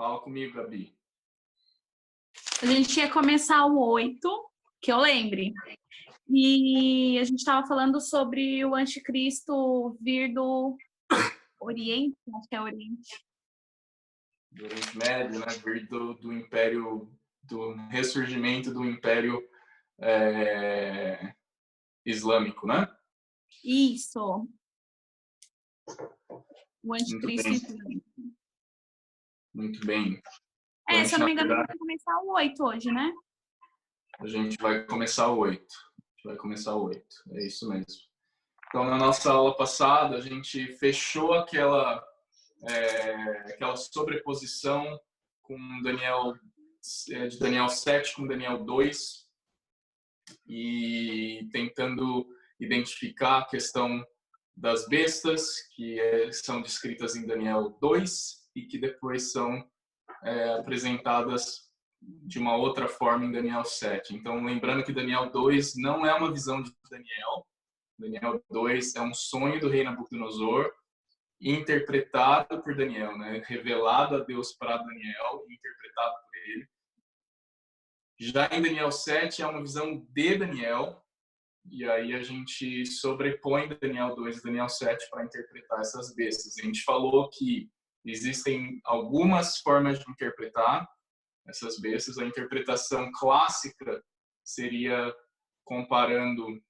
Fala comigo, Gabi. A gente ia começar o 8, que eu lembre. E a gente estava falando sobre o anticristo vir do Oriente, acho que é Oriente. Do Oriente Médio, né? Vir do Império, do ressurgimento do Império Islâmico, né? Isso. O Muito anticristo bem. islâmico. Muito bem. Se eu não me engano, vai começar o 8 hoje, né? A gente vai começar o 8. É isso mesmo. Então, na nossa aula passada, a gente fechou aquela sobreposição com Daniel, de Daniel 7 com Daniel 2 e tentando identificar a questão das bestas que são descritas em Daniel 2 e que depois são apresentadas de uma outra forma em Daniel 7. Então, lembrando que Daniel 2 não é uma visão de Daniel. Daniel 2 é um sonho do rei Nabucodonosor, interpretado por Daniel, né? Revelado a Deus para Daniel e interpretado por ele. Já em Daniel 7 é uma visão de Daniel, e aí a gente sobrepõe Daniel 2 e Daniel 7 para interpretar essas bestas. A gente falou que existem algumas formas de interpretar essas bestas. A interpretação clássica seria comparando,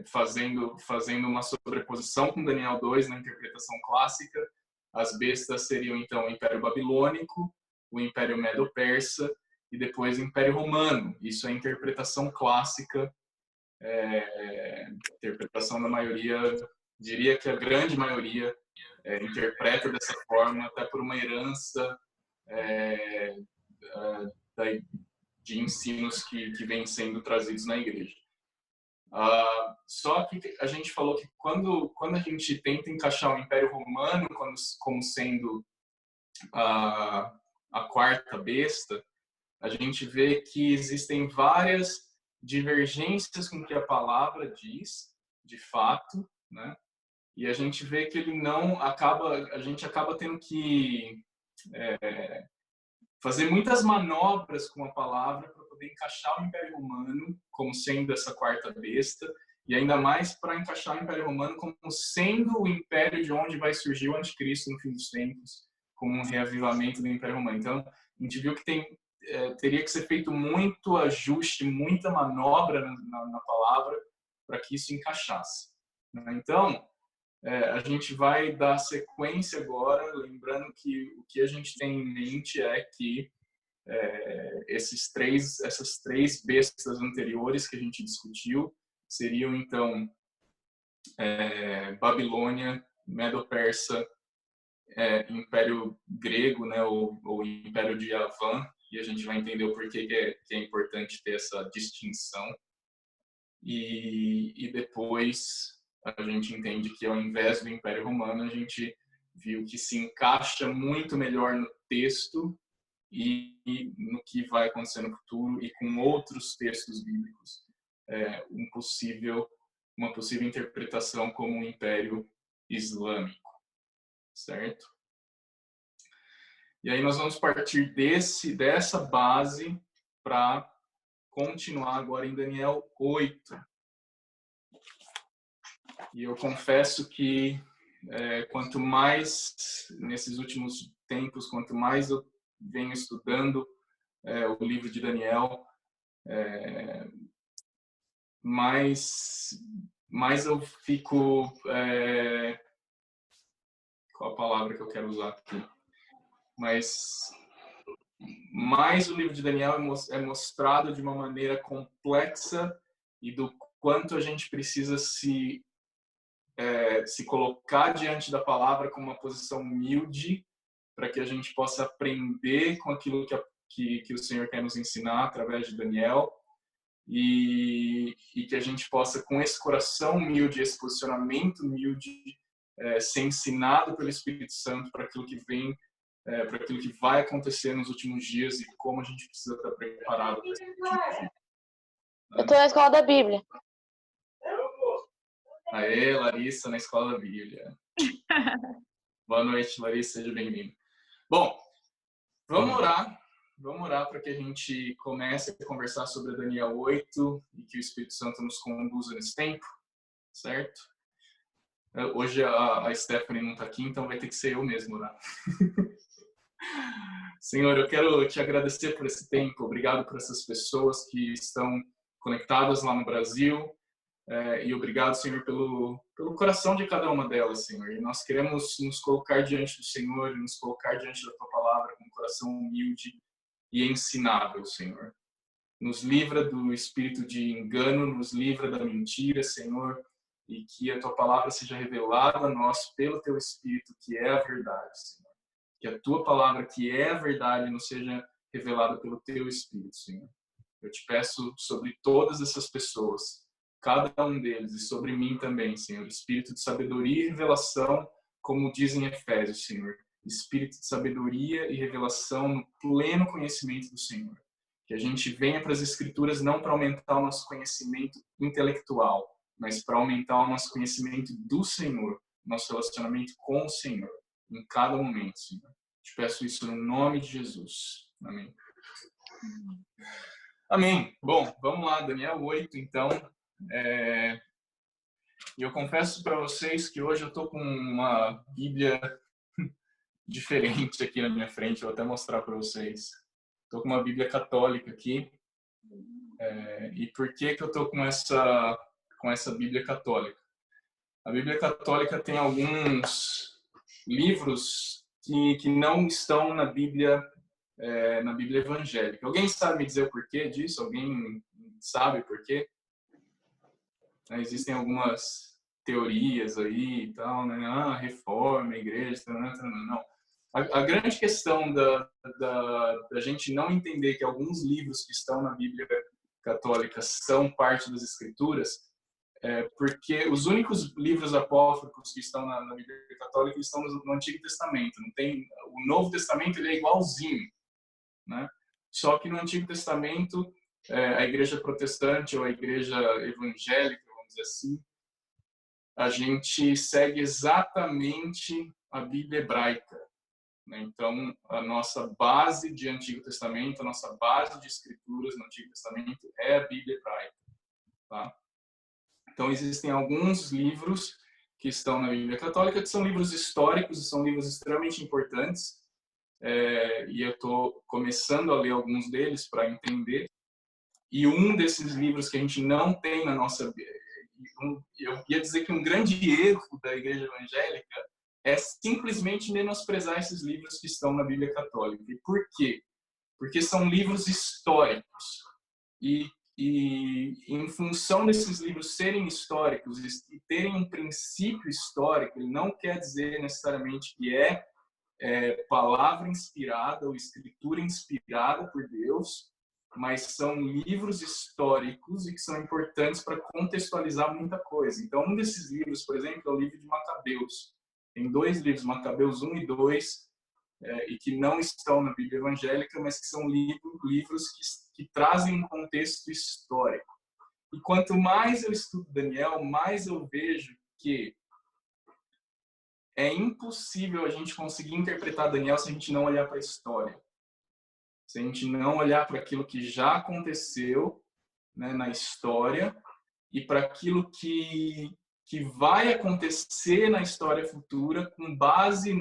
fazendo uma sobreposição com Daniel 2 na interpretação clássica. As bestas seriam, então, o Império Babilônico, o Império Medo-Persa e depois o Império Romano. Isso é a interpretação clássica, interpretação da maioria, diria que a grande maioria interpreta dessa forma, até por uma herança de ensinos que vêm sendo trazidos na igreja. Só que a gente falou que quando a gente tenta encaixar o Império Romano como sendo a quarta besta, a gente vê que existem várias divergências com o que a palavra diz, de fato, né? E a gente vê que a gente acaba tendo que fazer muitas manobras com a palavra para poder encaixar o Império Romano como sendo essa quarta besta, e ainda mais para encaixar o Império Romano como sendo o império de onde vai surgir o anticristo no fim dos tempos, como um reavivamento do Império Romano. Então, a gente viu que teria que ser feito muito ajuste, muita manobra na palavra para que isso encaixasse. Né? Então, a gente vai dar sequência agora, lembrando que o que a gente tem em mente é que essas três bestas anteriores que a gente discutiu seriam, então, Babilônia, Medo-Persa, Império Grego, né, ou Império de Yavan, e a gente vai entender o porquê que é importante ter essa distinção. E depois a gente entende que, ao invés do Império Romano, a gente viu que se encaixa muito melhor no texto e no que vai acontecer no futuro, e com outros textos bíblicos, uma possível interpretação como um Império Islâmico, certo? E aí nós vamos partir dessa base para continuar agora em Daniel 8. E eu confesso que quanto mais, nesses últimos tempos, quanto mais eu venho estudando o livro de Daniel, mais eu fico... qual a palavra que eu quero usar aqui? Mas mais o livro de Daniel é mostrado de uma maneira complexa e do quanto a gente precisa se colocar diante da palavra com uma posição humilde, para que a gente possa aprender com aquilo que o Senhor quer nos ensinar através de Daniel, e que a gente possa, com esse coração humilde, esse posicionamento humilde, ser ensinado pelo Espírito Santo para aquilo que vem, para aquilo que vai acontecer nos últimos dias e como a gente precisa estar preparado para esse último dia. Eu estou na escola da Bíblia. Aê, Larissa, na escola da Bíblia. Boa noite, Larissa, seja bem-vinda. Bom, Vamos orar para que a gente comece a conversar sobre Daniel 8 e que o Espírito Santo nos conduza nesse tempo, certo? Hoje a Stephanie não está aqui, então vai ter que ser eu mesmo orar. Senhor, eu quero te agradecer por esse tempo. Obrigado por essas pessoas que estão conectadas lá no Brasil. E obrigado, Senhor, pelo coração de cada uma delas, Senhor. E nós queremos nos colocar diante do Senhor e nos colocar diante da Tua palavra com um coração humilde e ensinável, Senhor. Nos livra do espírito de engano, nos livra da mentira, Senhor, e que a Tua palavra seja revelada a nós pelo Teu Espírito, que é a verdade, Senhor. Que a Tua palavra, que é a verdade, nos seja revelada pelo Teu Espírito, Senhor. Eu te peço sobre todas essas pessoas, cada um deles, e sobre mim também, Senhor, espírito de sabedoria e revelação, como dizem Efésios, Senhor. Espírito de sabedoria e revelação no pleno conhecimento do Senhor. Que a gente venha para as Escrituras não para aumentar o nosso conhecimento intelectual, mas para aumentar o nosso conhecimento do Senhor, nosso relacionamento com o Senhor, em cada momento, Senhor. Te peço isso no nome de Jesus. Amém. Amém. Bom, vamos lá, Daniel 8, então. E eu confesso para vocês que hoje eu estou com uma Bíblia diferente aqui na minha frente. Eu vou até mostrar para vocês. Estou com uma Bíblia católica aqui. E por que eu estou com essa Bíblia católica? A Bíblia católica tem alguns livros que não estão na Bíblia evangélica. Alguém sabe me dizer o porquê disso? Alguém sabe o porquê? Existem algumas teorias aí e tal, né? Reforma, igreja, não. A grande questão da gente não entender que alguns livros que estão na Bíblia católica são parte das Escrituras, porque os únicos livros apócrifos que estão na Bíblia católica estão no Antigo Testamento. Não tem, o Novo Testamento ele é igualzinho, né? Só que no Antigo Testamento, a igreja protestante ou a igreja evangélica, vamos dizer assim, a gente segue exatamente a Bíblia hebraica, né? Então, a nossa base de Antigo Testamento, a nossa base de escrituras no Antigo Testamento é a Bíblia hebraica, tá? Então, existem alguns livros que estão na Bíblia católica que são livros históricos e são livros extremamente importantes. E eu estou começando a ler alguns deles para entender. E um desses livros que a gente não tem na nossa... Eu ia dizer que um grande erro da igreja evangélica é simplesmente menosprezar esses livros que estão na Bíblia católica. E por quê? Porque são livros históricos. E em função desses livros serem históricos e terem um princípio histórico, ele não quer dizer necessariamente que é palavra inspirada ou escritura inspirada por Deus, mas são livros históricos e que são importantes para contextualizar muita coisa. Então, um desses livros, por exemplo, é o livro de Macabeus. Tem 2 livros, Macabeus 1 e 2, e que não estão na Bíblia evangélica, mas que são livros que trazem um contexto histórico. E quanto mais eu estudo Daniel, mais eu vejo que é impossível a gente conseguir interpretar Daniel se a gente não olhar para a história. Se a gente não olhar para aquilo que já aconteceu, né, na história e para aquilo que vai acontecer na história futura com base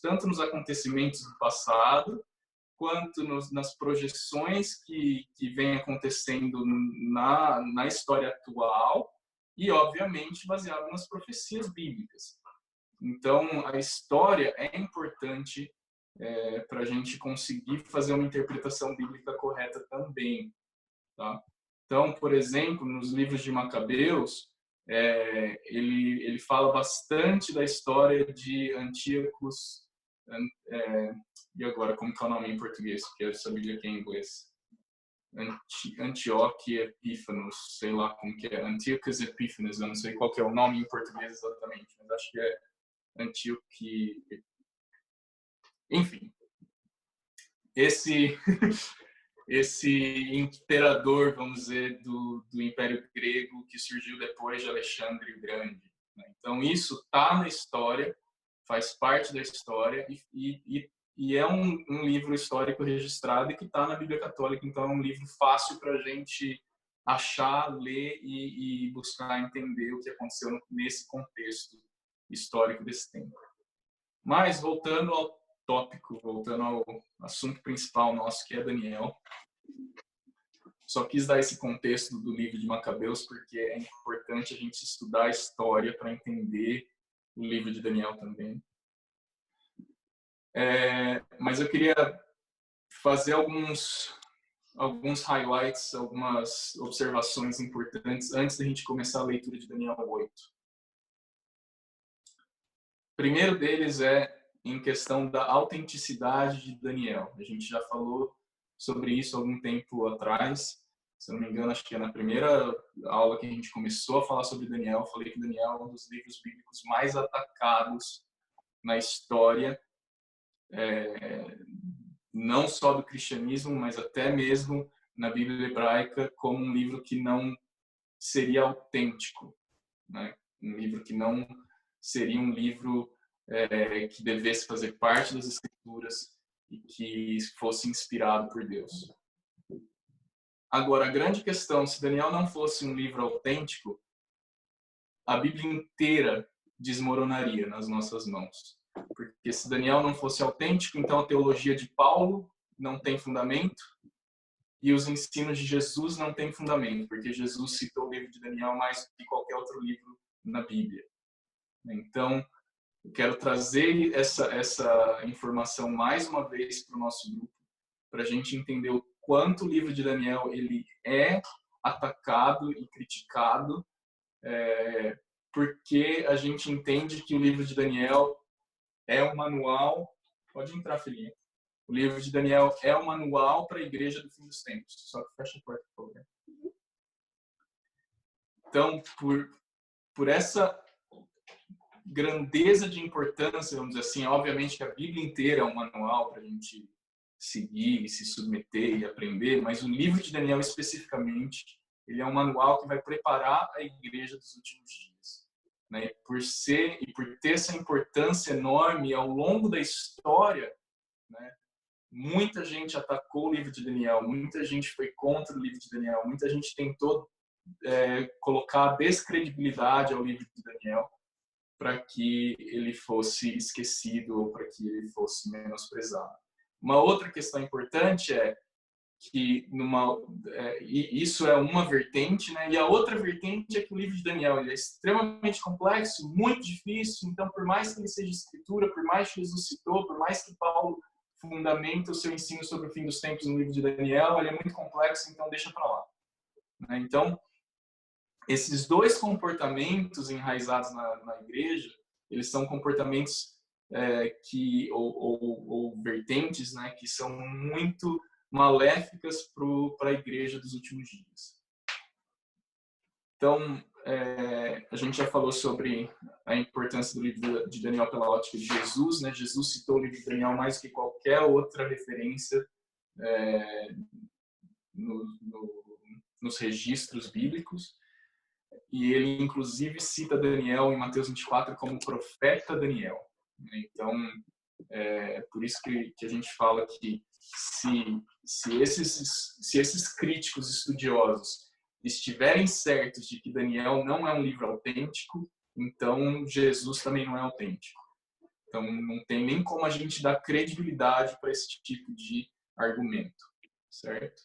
tanto nos acontecimentos do passado quanto nas projeções que vem acontecendo na história atual e, obviamente, baseado nas profecias bíblicas. Então, a história é importante para a gente conseguir fazer uma interpretação bíblica correta também, tá? Então, por exemplo, nos livros de Macabeus, ele fala bastante da história de Antíocos, e agora, como que é o nome em português? Porque essa Bíblia aqui é em inglês. Antioque Epífanos, sei lá como que é. Antiochus Epífanes, eu não sei qual que é o nome em português exatamente, mas acho que é Antíoque. Enfim, esse imperador, vamos dizer, do Império Grego que surgiu depois de Alexandre o Grande, né? Então, isso está na história, faz parte da história e e é um livro histórico registrado e que está na Bíblia Católica, então é um livro fácil para a gente achar, ler e buscar entender o que aconteceu nesse contexto histórico desse tempo. Mas, voltando ao tópico, voltando ao assunto principal nosso, que é Daniel, só quis dar esse contexto do livro de Macabeus porque é importante a gente estudar a história para entender o livro de Daniel também. Mas eu queria fazer alguns highlights, algumas observações importantes antes da gente começar a leitura de Daniel 8. O primeiro deles é em questão da autenticidade de Daniel. A gente já falou sobre isso há algum tempo atrás. Se eu não me engano, acho que é na primeira aula que a gente começou a falar sobre Daniel, eu falei que Daniel é um dos livros bíblicos mais atacados na história, não só do cristianismo, mas até mesmo na Bíblia hebraica, como um livro que não seria autêntico, né? Um livro que não seria um livro que devesse fazer parte das Escrituras e que fosse inspirado por Deus. Agora, a grande questão, se Daniel não fosse um livro autêntico, a Bíblia inteira desmoronaria nas nossas mãos. Porque se Daniel não fosse autêntico, então a teologia de Paulo não tem fundamento e os ensinos de Jesus não têm fundamento, porque Jesus citou o livro de Daniel mais do que qualquer outro livro na Bíblia. Então, eu quero trazer essa informação mais uma vez para o nosso grupo, para a gente entender o quanto o livro de Daniel ele é atacado e criticado, porque a gente entende que o livro de Daniel é um manual. Pode entrar, filhinha. O livro de Daniel é um manual para a igreja do fim dos tempos. Só que fecha a porta, por favor. Então, por essa grandeza de importância, vamos dizer assim, obviamente que a Bíblia inteira é um manual para a gente seguir, se submeter e aprender, mas o livro de Daniel especificamente, ele é um manual que vai preparar a igreja dos últimos dias, né? Por ter essa importância enorme ao longo da história, né? Muita gente atacou o livro de Daniel, muita gente foi contra o livro de Daniel, muita gente tentou colocar descredibilidade ao livro de Daniel para que ele fosse esquecido ou para que ele fosse menosprezado. Uma outra questão importante é que isso é uma vertente, né? E a outra vertente é que o livro de Daniel ele é extremamente complexo, muito difícil. Então, por mais que ele seja escritura, por mais que Jesus citou, por mais que Paulo fundamenta o seu ensino sobre o fim dos tempos no livro de Daniel, ele é muito complexo, então deixa para lá, né? Então, esses dois comportamentos enraizados na igreja, eles são comportamentos ou vertentes, né, que são muito maléficas para a igreja dos últimos dias. Então, a gente já falou sobre a importância do livro de Daniel pela ótica de Jesus, né? Jesus citou o livro de Daniel mais do que qualquer outra referência nos registros bíblicos. E ele, inclusive, cita Daniel em Mateus 24 como profeta Daniel. Então, por isso que a gente fala que se esses críticos estudiosos estiverem certos de que Daniel não é um livro autêntico, então Jesus também não é autêntico. Então, não tem nem como a gente dar credibilidade para esse tipo de argumento, certo?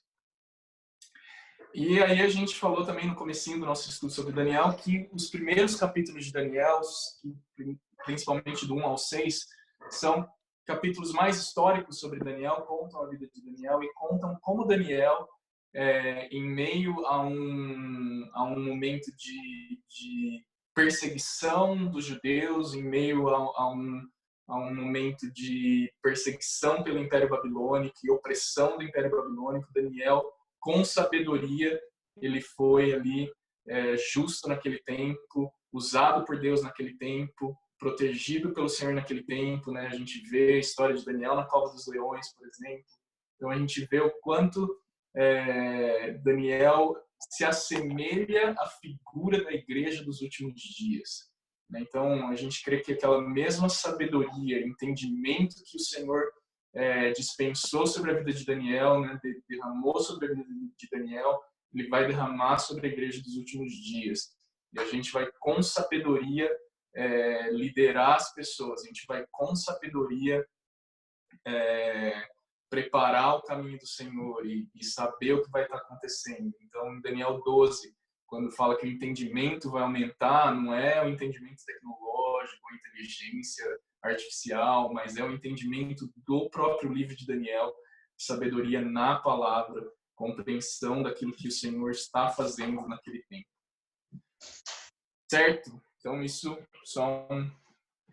E aí a gente falou também no comecinho do nosso estudo sobre Daniel que os primeiros capítulos de Daniel, principalmente do 1 ao 6, são capítulos mais históricos sobre Daniel, contam a vida de Daniel e contam como Daniel, em meio a um momento de perseguição dos judeus, em meio a um momento de perseguição pelo Império Babilônico e opressão do Império Babilônico, Daniel, com sabedoria, ele foi ali justo naquele tempo, usado por Deus naquele tempo, protegido pelo Senhor naquele tempo, né? A gente vê a história de Daniel na Cova dos Leões, por exemplo. Então a gente vê o quanto Daniel se assemelha à figura da igreja dos últimos dias, né? Então a gente crê que aquela mesma sabedoria, entendimento que o Senhor dispensou sobre a vida de Daniel, né, derramou sobre a vida de Daniel, ele vai derramar sobre a igreja dos últimos dias. E a gente vai, com sabedoria, liderar as pessoas. A gente vai, com sabedoria, preparar o caminho do Senhor e saber o que vai estar acontecendo. Então, em Daniel 12, quando fala que o entendimento vai aumentar, não é o entendimento tecnológico, a inteligência artificial, mas é o entendimento do próprio livro de Daniel, sabedoria na palavra, compreensão daquilo que o Senhor está fazendo naquele tempo. Certo? Então, isso só um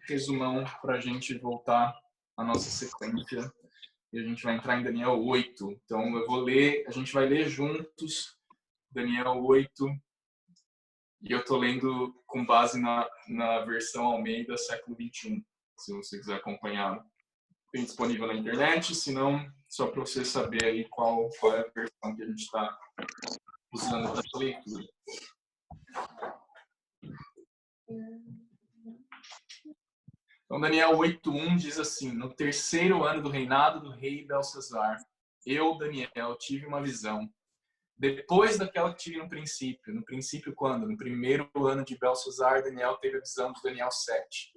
resumão para a gente voltar à nossa sequência. E a gente vai entrar em Daniel 8. Então, eu vou ler, a gente vai ler juntos Daniel 8. E eu estou lendo com base na versão Almeida, século 21. Se você quiser acompanhar, tem disponível na internet. Se não, só para você saber aí qual é a versão que a gente está usando para essa leitura. Então, Daniel 8:1 diz assim: no terceiro ano do reinado do rei Belsazar, eu, Daniel, tive uma visão. Depois daquela que tive no princípio. No princípio quando? No primeiro ano de Belsazar, Daniel teve a visão de Daniel 7.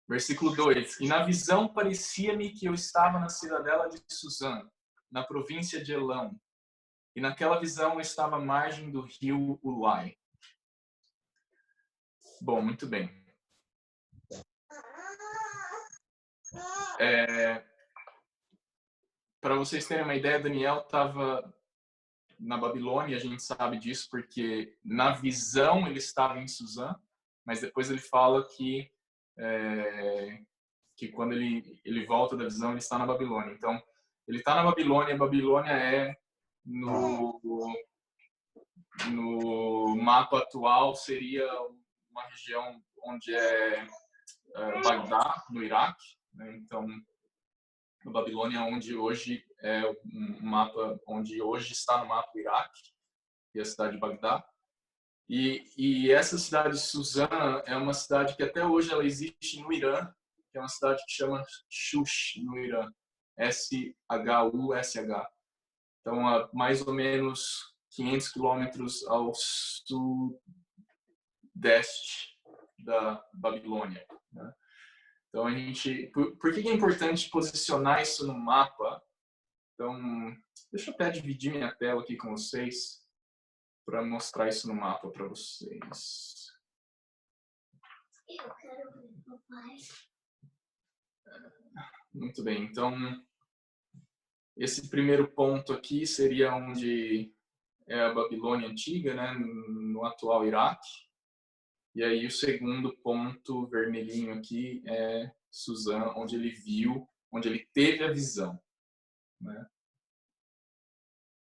Versículo 2. E na visão parecia-me que eu estava na cidadela de Suzã, na província de Elão. E naquela visão eu estava à margem do rio Ulai. Bom, muito bem. Para vocês terem uma ideia, Daniel estava na Babilônia, a gente sabe disso porque na visão ele estava em Suzã, mas depois ele fala que quando ele volta da visão ele está na Babilônia. Então, ele está na Babilônia, a Babilônia é no mapa atual seria uma região onde é Bagdá, no Iraque, né? Então, a Babilônia, onde hoje é um mapa, onde hoje está no mapa o Iraque, e a cidade de Bagdá. E essa cidade de Suzã é uma cidade que até hoje ela existe no Irã, que é uma cidade que chama Shush, no Irã. S-H-U-S-H. Então, a mais ou menos 500 quilômetros ao sudeste da Babilônia, né? Então, por que é importante posicionar isso no mapa? Então, deixa eu até dividir minha tela aqui com vocês para mostrar isso no mapa para vocês. Eu quero ver, papai. Muito bem, então, esse primeiro ponto aqui seria onde é a Babilônia antiga, né, no atual Iraque. E aí o segundo ponto vermelhinho aqui é Suzã, onde ele viu, onde ele teve a visão, né?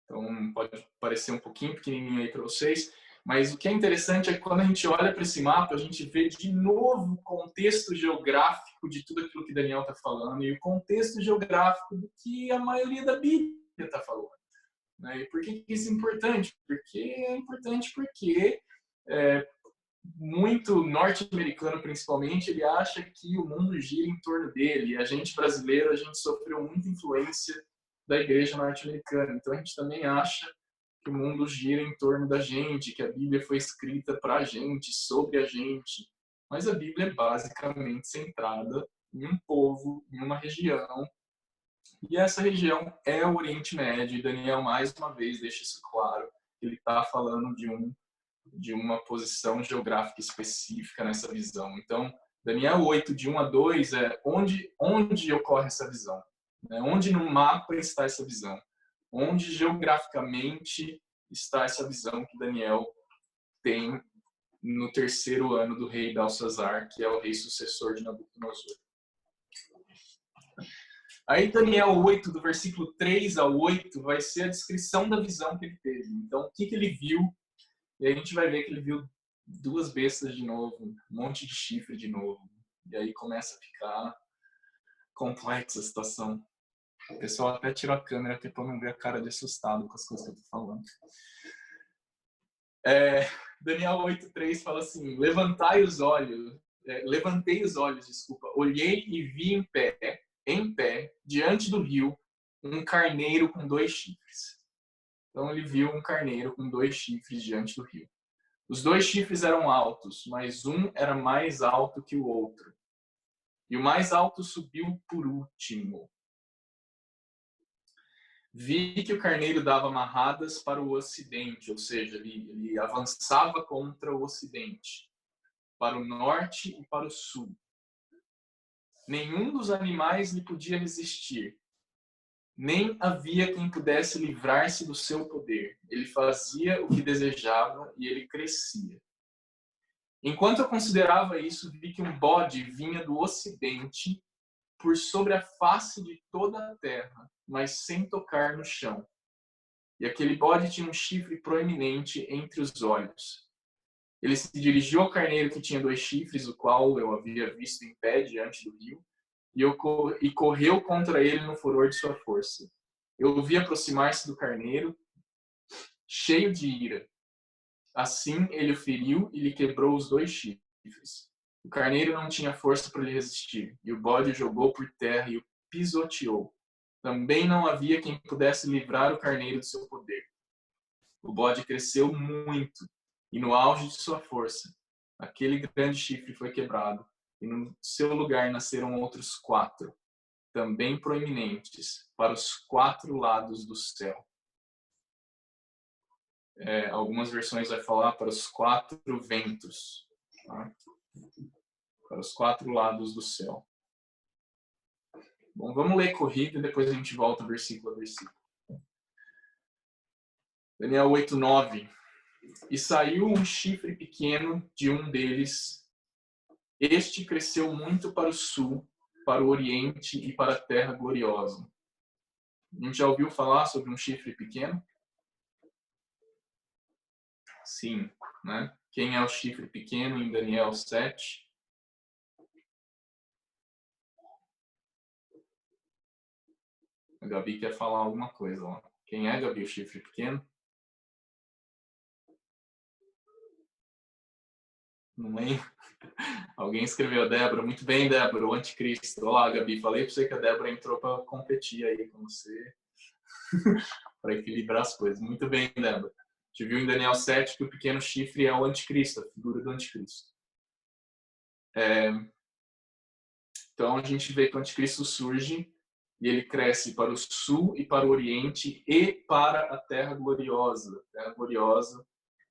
Então pode parecer um pouquinho pequenininho aí para vocês, mas o que é interessante é que quando a gente olha para esse mapa, a gente vê de novo o contexto geográfico de tudo aquilo que Daniel está falando e o contexto geográfico do que a maioria da Bíblia está falando, né? E por que isso é importante? Porque muito norte-americano, principalmente, ele acha que o mundo gira em torno dele. E a gente brasileiro, a gente sofreu muita influência da igreja norte-americana. Então, a gente também acha que o mundo gira em torno da gente, que a Bíblia foi escrita para a gente, sobre a gente. Mas a Bíblia é basicamente centrada em um povo, em uma região. E essa região é o Oriente Médio. E Daniel, mais uma vez, deixa isso claro. Ele está falando de uma posição geográfica específica nessa visão. Então, Daniel 8, de 1 a 2, é onde ocorre essa visão? Né? Onde no mapa está essa visão? Onde geograficamente está essa visão que Daniel tem no terceiro ano do rei Belsazar, que é o rei sucessor de Nabucodonosor. Aí Daniel 8, do versículo 3 ao 8, vai ser a descrição da visão que ele teve. Então, o que ele viu? E aí a gente vai ver que ele viu 2 bestas de novo, um monte de chifre de novo. E aí começa a ficar complexa a situação. O pessoal até tirou a câmera aqui para não ver a cara de assustado com as coisas que eu estou falando. Daniel 8:3 fala assim: levantei os olhos, olhei e vi em pé em pé, diante do rio, um carneiro com 2 chifres. Então ele viu um carneiro com 2 chifres diante do rio. Os 2 chifres eram altos, mas um era mais alto que o outro. E o mais alto subiu por último. Vi que o carneiro dava amarradas para o ocidente, ou seja, ele avançava contra o ocidente, para o norte e para o sul. Nenhum dos animais lhe podia resistir, nem havia quem pudesse livrar-se do seu poder. Ele fazia o que desejava e ele crescia. Enquanto eu considerava isso, vi que um bode vinha do ocidente por sobre a face de toda a terra, mas sem tocar no chão. E aquele bode tinha um chifre proeminente entre os olhos. Ele se dirigiu ao carneiro que tinha 2 chifres, o qual eu havia visto em pé diante do rio, e correu contra ele no furor de sua força. Eu o vi aproximar-se do carneiro, cheio de ira. Assim ele o feriu e lhe quebrou os 2 chifres. O carneiro não tinha força para lhe resistir, e o bode o jogou por terra e o pisoteou. Também não havia quem pudesse livrar o carneiro do seu poder. O bode cresceu muito, e no auge de sua força, aquele grande chifre foi quebrado, e no seu lugar nasceram outros 4, também proeminentes, para os 4 lados do céu. Algumas versões vai falar para os 4 ventos, tá? Para os 4 lados do céu. Bom, vamos ler corrido e depois a gente volta versículo a versículo. Daniel 8:9. E saiu um chifre pequeno de um deles. Este cresceu muito para o sul, para o oriente e para a terra gloriosa. A gente já ouviu falar sobre um chifre pequeno? Sim, né? Quem é o chifre pequeno em Daniel 7? A Gabi quer falar alguma coisa lá. Quem é, Gabi, o chifre pequeno? Não lembro. Alguém escreveu, Débora. Muito bem, Débora, o anticristo. Olá, Gabi. Falei para você que a Débora entrou para competir aí com você. Para equilibrar as coisas. Muito bem, Débora. A gente viu em Daniel 7 que o pequeno chifre é o anticristo, a figura do anticristo. Então a gente vê que o anticristo surge e ele cresce para o sul e para o oriente e para a terra gloriosa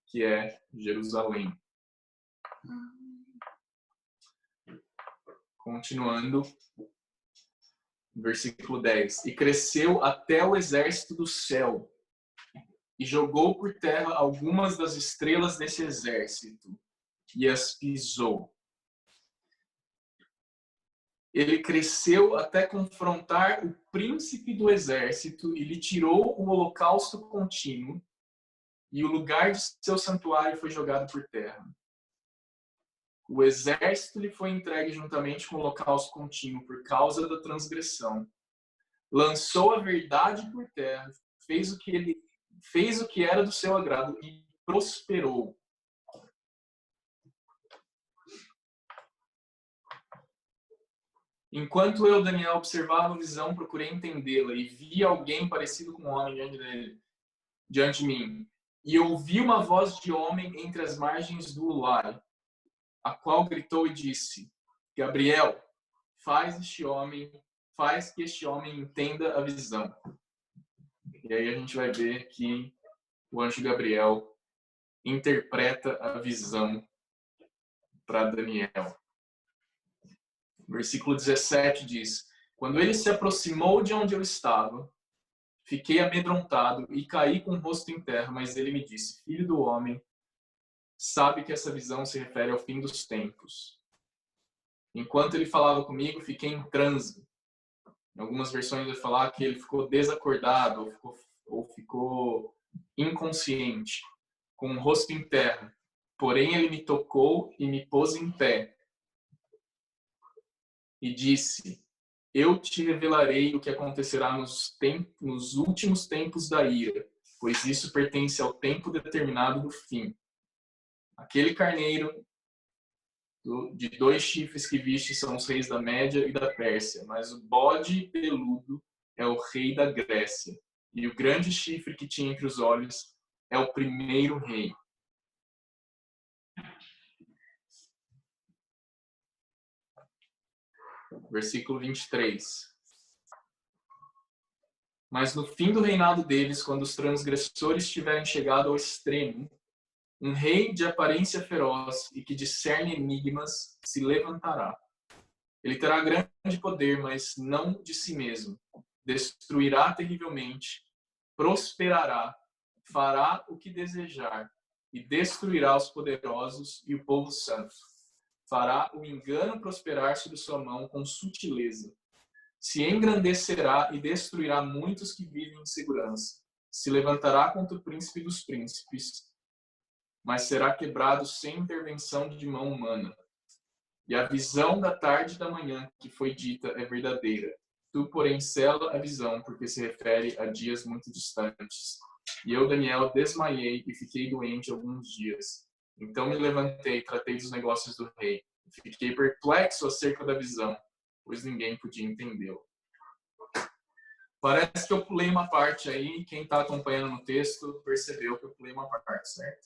que é Jerusalém. Continuando, versículo 10. E cresceu até o exército do céu e jogou por terra algumas das estrelas desse exército e as pisou. Ele cresceu até confrontar o príncipe do exército e lhe tirou o holocausto contínuo, e o lugar de seu santuário foi jogado por terra. O exército lhe foi entregue juntamente com o holocausto contínuo por causa da transgressão. Lançou a verdade por terra, fez o que era do seu agrado e prosperou. Enquanto eu, Daniel, observava a visão, procurei entendê-la e vi alguém parecido com um homem diante de mim. E ouvi uma voz de homem entre as margens do Ulai, a qual gritou e disse: Gabriel, faz que este homem entenda a visão. E aí a gente vai ver que o anjo Gabriel interpreta a visão para Daniel. Versículo 17 diz: Quando ele se aproximou de onde eu estava, fiquei amedrontado e caí com o rosto em terra, mas ele me disse: Filho do homem, sabe que essa visão se refere ao fim dos tempos. Enquanto ele falava comigo, fiquei em transe. Em algumas versões vai falar que ele ficou desacordado ou ficou inconsciente, com o rosto em terra. Porém, ele me tocou e me pôs em pé. E disse: Eu te revelarei o que acontecerá nos últimos tempos da ira, pois isso pertence ao tempo determinado do fim. Aquele carneiro de 2 chifres que viste são os reis da Média e da Pérsia, mas o bode peludo é o rei da Grécia. E o grande chifre que tinha entre os olhos é o primeiro rei. Versículo 23. Mas no fim do reinado deles, quando os transgressores tiverem chegado ao extremo, um rei de aparência feroz e que discerne enigmas se levantará. Ele terá grande poder, mas não de si mesmo. Destruirá terrivelmente, prosperará, fará o que desejar e destruirá os poderosos e o povo santo. Fará o engano prosperar sob sua mão com sutileza. Se engrandecerá e destruirá muitos que vivem em segurança. Se levantará contra o príncipe dos príncipes, mas será quebrado sem intervenção de mão humana. E a visão da tarde e da manhã que foi dita é verdadeira. Tu, porém, sela a visão, porque se refere a dias muito distantes. E eu, Daniel, desmaiei e fiquei doente alguns dias. Então me levantei e tratei dos negócios do rei. Fiquei perplexo acerca da visão, pois ninguém podia entendê-lo. Parece que eu pulei uma parte aí. Quem está acompanhando no texto percebeu que eu pulei uma parte, certo?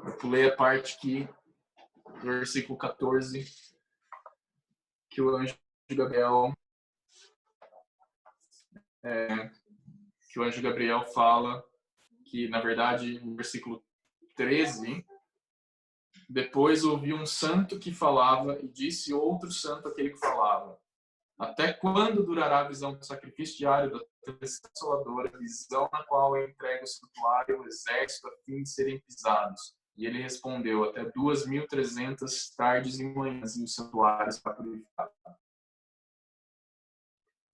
Eu pulei a parte que, no versículo 14, que o anjo Gabriel fala que, na verdade, no versículo 13, depois ouvi um santo que falava e disse outro santo aquele que falava: até quando durará a visão do sacrifício diário da Consoladora, visão na qual é entregue o santuário e o exército a fim de serem pisados? E ele respondeu: até 2.300 tardes e manhãs e o santuário está purificado.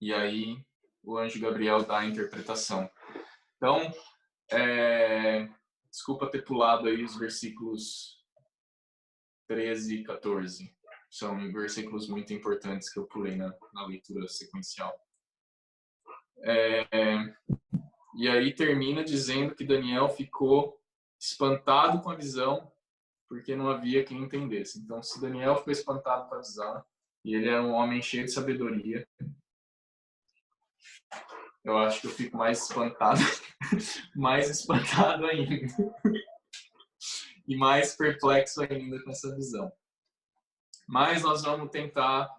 E aí o anjo Gabriel dá a interpretação. Então, desculpa ter pulado aí os versículos 13 e 14. São versículos muito importantes que eu pulei na leitura sequencial. E aí termina dizendo que Daniel ficou espantado com a visão, porque não havia quem entendesse. Então, se Daniel ficou espantado com a visão, e ele é um homem cheio de sabedoria, eu acho que eu fico mais espantado ainda. E mais perplexo ainda com essa visão. Mas nós vamos tentar,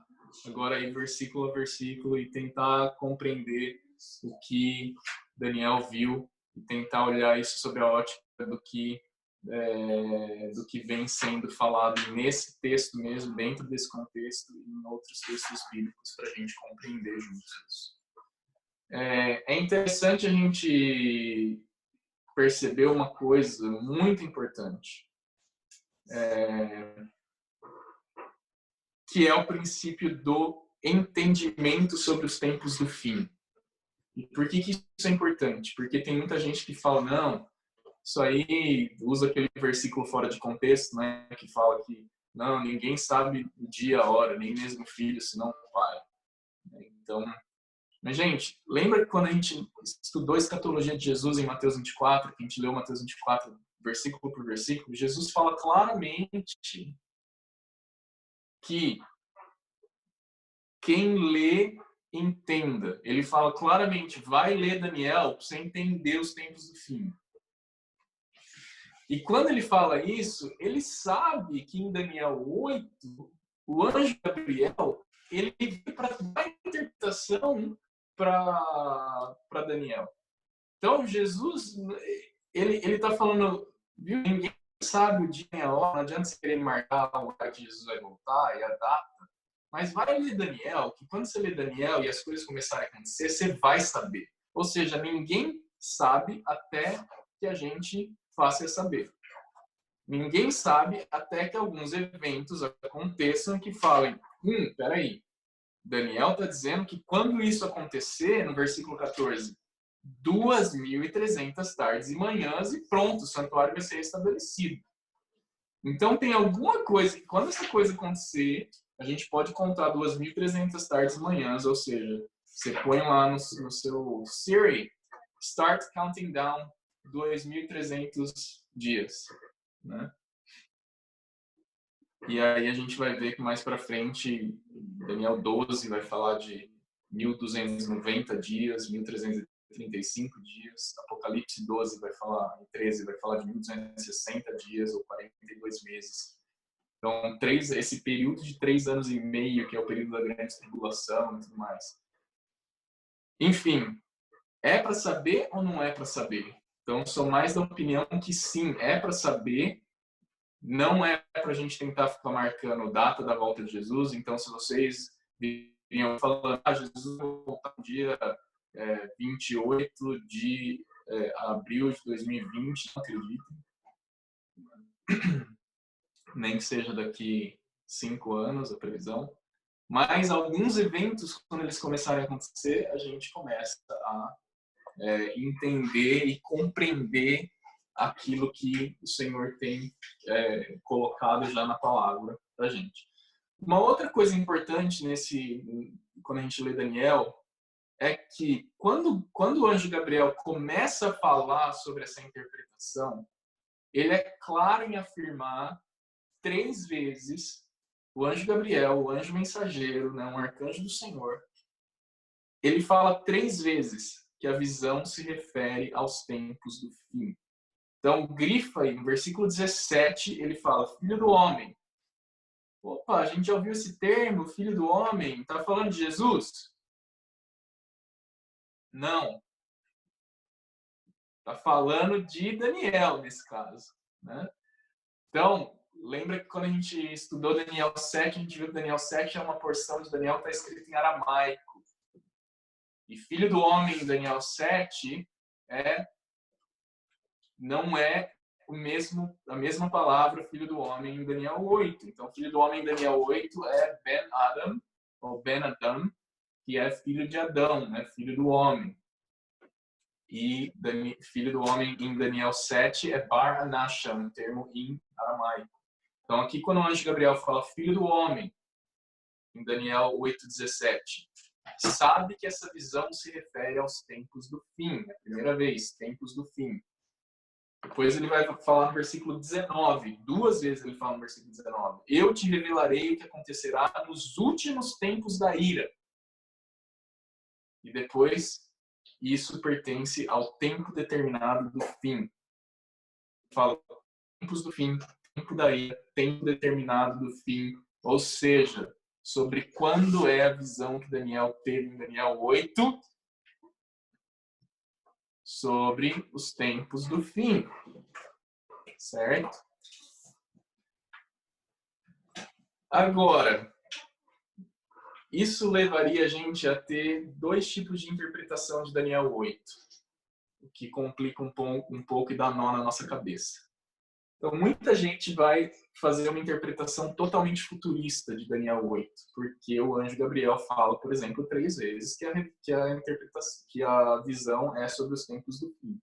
agora ir versículo a versículo, e tentar compreender o que Daniel viu, e tentar olhar isso sob a ótica do que vem sendo falado nesse texto mesmo, dentro desse contexto, e em outros textos bíblicos, para a gente compreender juntos. É interessante a gente perceber uma coisa muito importante, que é o princípio do entendimento sobre os tempos do fim. E por que isso é importante? Porque tem muita gente que fala, não, isso aí usa aquele versículo fora de contexto, né, que fala que não, ninguém sabe o dia, a hora, nem mesmo o filho, senão o pai. Então, mas, gente, lembra que quando a gente estudou a escatologia de Jesus em Mateus 24, que a gente leu Mateus 24, versículo por versículo, Jesus fala claramente que quem lê, entenda. Ele fala claramente, vai ler Daniel para você entender os tempos do fim. E quando ele fala isso, ele sabe que em Daniel 8, o anjo Gabriel, ele veio para dar interpretação para Daniel. Então, Jesus, ele está falando, viu, ninguém sabe o dia e a hora, não adianta você querer marcar o lugar que Jesus vai voltar e a data, mas vai ler Daniel, que quando você lê Daniel e as coisas começarem a acontecer, você vai saber. Ou seja, ninguém sabe até que a gente faça saber. Ninguém sabe até que alguns eventos aconteçam que falem, peraí, Daniel está dizendo que quando isso acontecer, no versículo 14, 2.300 tardes e manhãs e pronto, o santuário vai ser estabelecido. Então tem alguma coisa que quando essa coisa acontecer, a gente pode contar 2.300 tardes e manhãs, ou seja, Você põe lá no seu Siri, start counting down 2.300 dias, né? E aí a gente vai ver que mais para frente, Daniel 12 vai falar de 1.290 dias, 1.335 dias, Apocalipse 12 vai falar, 13 vai falar de 1.260 dias ou 42 meses. Então, esse período de 3 anos e meio, que é o período da grande tribulação e tudo mais. Enfim, é para saber ou não é para saber? Então, sou mais da opinião que sim, é para saber. Não é para a gente tentar ficar marcando data da volta de Jesus. Então, se vocês vinham falando, Jesus vai voltar no dia 28 de abril de 2020, não acreditem. Nem que seja daqui 5 anos a previsão. Mas alguns eventos, quando eles começarem a acontecer, a gente começa a entender e compreender aquilo que o Senhor tem colocado já na palavra para a gente. Uma outra coisa importante quando a gente lê Daniel é que quando o anjo Gabriel começa a falar sobre essa interpretação, ele é claro em afirmar 3 vezes, o anjo Gabriel, o anjo mensageiro, né, um arcanjo do Senhor, ele fala 3 vezes que a visão se refere aos tempos do fim. Então, grifa aí, no versículo 17, ele fala, filho do homem. Opa, a gente já ouviu esse termo, filho do homem. Está falando de Jesus? Não. Está falando de Daniel, nesse caso, né? Então, lembra que quando a gente estudou Daniel 7, a gente viu que Daniel 7 é uma porção de Daniel que está escrito em aramaico. E filho do homem em Daniel 7 não é a mesma palavra filho do homem em Daniel 8. Então, filho do homem em Daniel 8 é Ben Adam, ou Ben Adam, que é filho de Adão, né? Filho do homem. E filho do homem em Daniel 7 é Bar Anasha, um termo em aramaico. Então, aqui quando o anjo Gabriel fala filho do homem, em Daniel 8:17, sabe que essa visão se refere aos tempos do fim. É a primeira vez, tempos do fim. Depois ele vai falar no versículo 19, 2 vezes ele fala no versículo 19. Eu te revelarei o que acontecerá nos últimos tempos da ira. E depois, isso pertence ao tempo determinado do fim. Fala, tempos do fim, tempo da ira, tempo determinado do fim. Ou seja, sobre quando é a visão que Daniel teve em Daniel 8, sobre os tempos do fim. Certo? Agora, isso levaria a gente a ter 2 tipos de interpretação de Daniel 8, o que complica um pouco e dá nó na nossa cabeça. Então, muita gente vai fazer uma interpretação totalmente futurista de Daniel 8, porque o anjo Gabriel fala, por exemplo, 3 vezes que a visão é sobre os tempos do fim.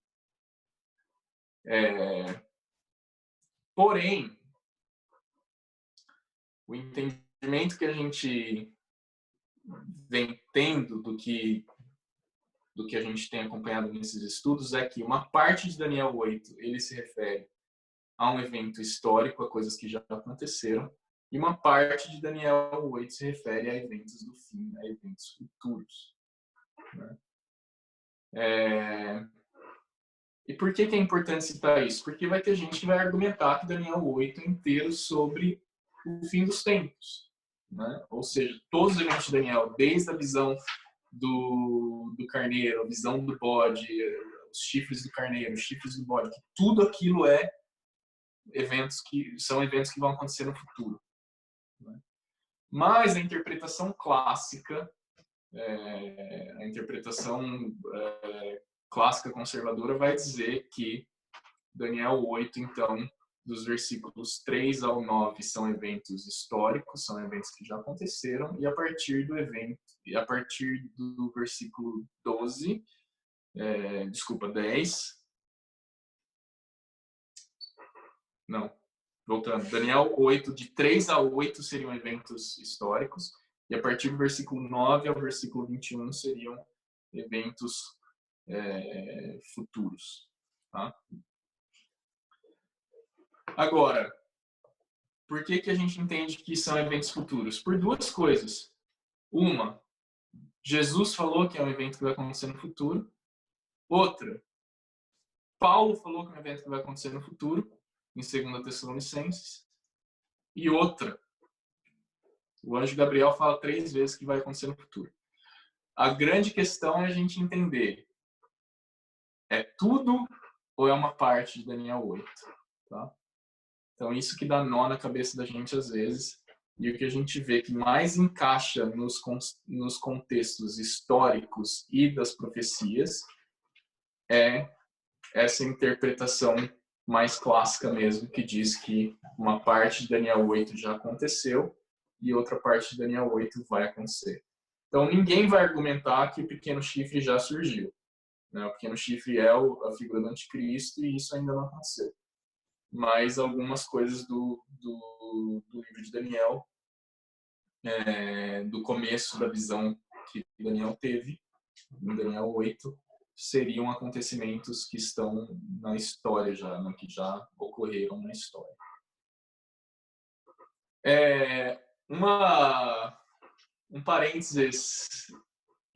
Porém, o entendimento que a gente vem tendo do que a gente tem acompanhado nesses estudos é que uma parte de Daniel 8 ele se refere a um evento histórico, a coisas que já aconteceram, e uma parte de Daniel 8 se refere a eventos do fim, a eventos futuros. Né? E por que é importante citar isso? Porque vai ter gente que vai argumentar que Daniel 8 é inteiro sobre o fim dos tempos. Né? Ou seja, todos os eventos de Daniel, desde a visão do carneiro, a visão do bode, os chifres do carneiro, os chifres do bode, tudo aquilo são eventos que vão acontecer no futuro. Né? Mas a interpretação clássica, clássica conservadora vai dizer que Daniel 8, então, dos versículos 3 ao 9 são eventos históricos, são eventos que já aconteceram, e a partir do versículo 10, não, voltando, Daniel 8, de 3 a 8 seriam eventos históricos, E a partir do versículo 9 ao versículo 21 seriam eventos futuros. Tá? Agora, por que a gente entende que são eventos futuros? Por duas coisas. Uma, Jesus falou que é um evento que vai acontecer no futuro. Outra, Paulo falou que é um evento que vai acontecer no futuro, em 2 Tessalonicenses. E outra, o anjo Gabriel fala 3 vezes que vai acontecer no futuro. A grande questão é a gente entender, é tudo ou é uma parte de Daniel 8? Tá? Então, isso que dá nó na cabeça da gente às vezes, e o que a gente vê que mais encaixa nos contextos históricos e das profecias é essa interpretação mais clássica mesmo, que diz que uma parte de Daniel 8 já aconteceu e outra parte de Daniel 8 vai acontecer. Então, ninguém vai argumentar que o pequeno chifre já surgiu. Né? O pequeno chifre é a figura do anticristo e isso ainda não aconteceu. Mas algumas coisas do livro de Daniel, do começo da visão que Daniel teve, em Daniel 8, seriam acontecimentos que estão na história já, né? Que já ocorreram na história. Um parênteses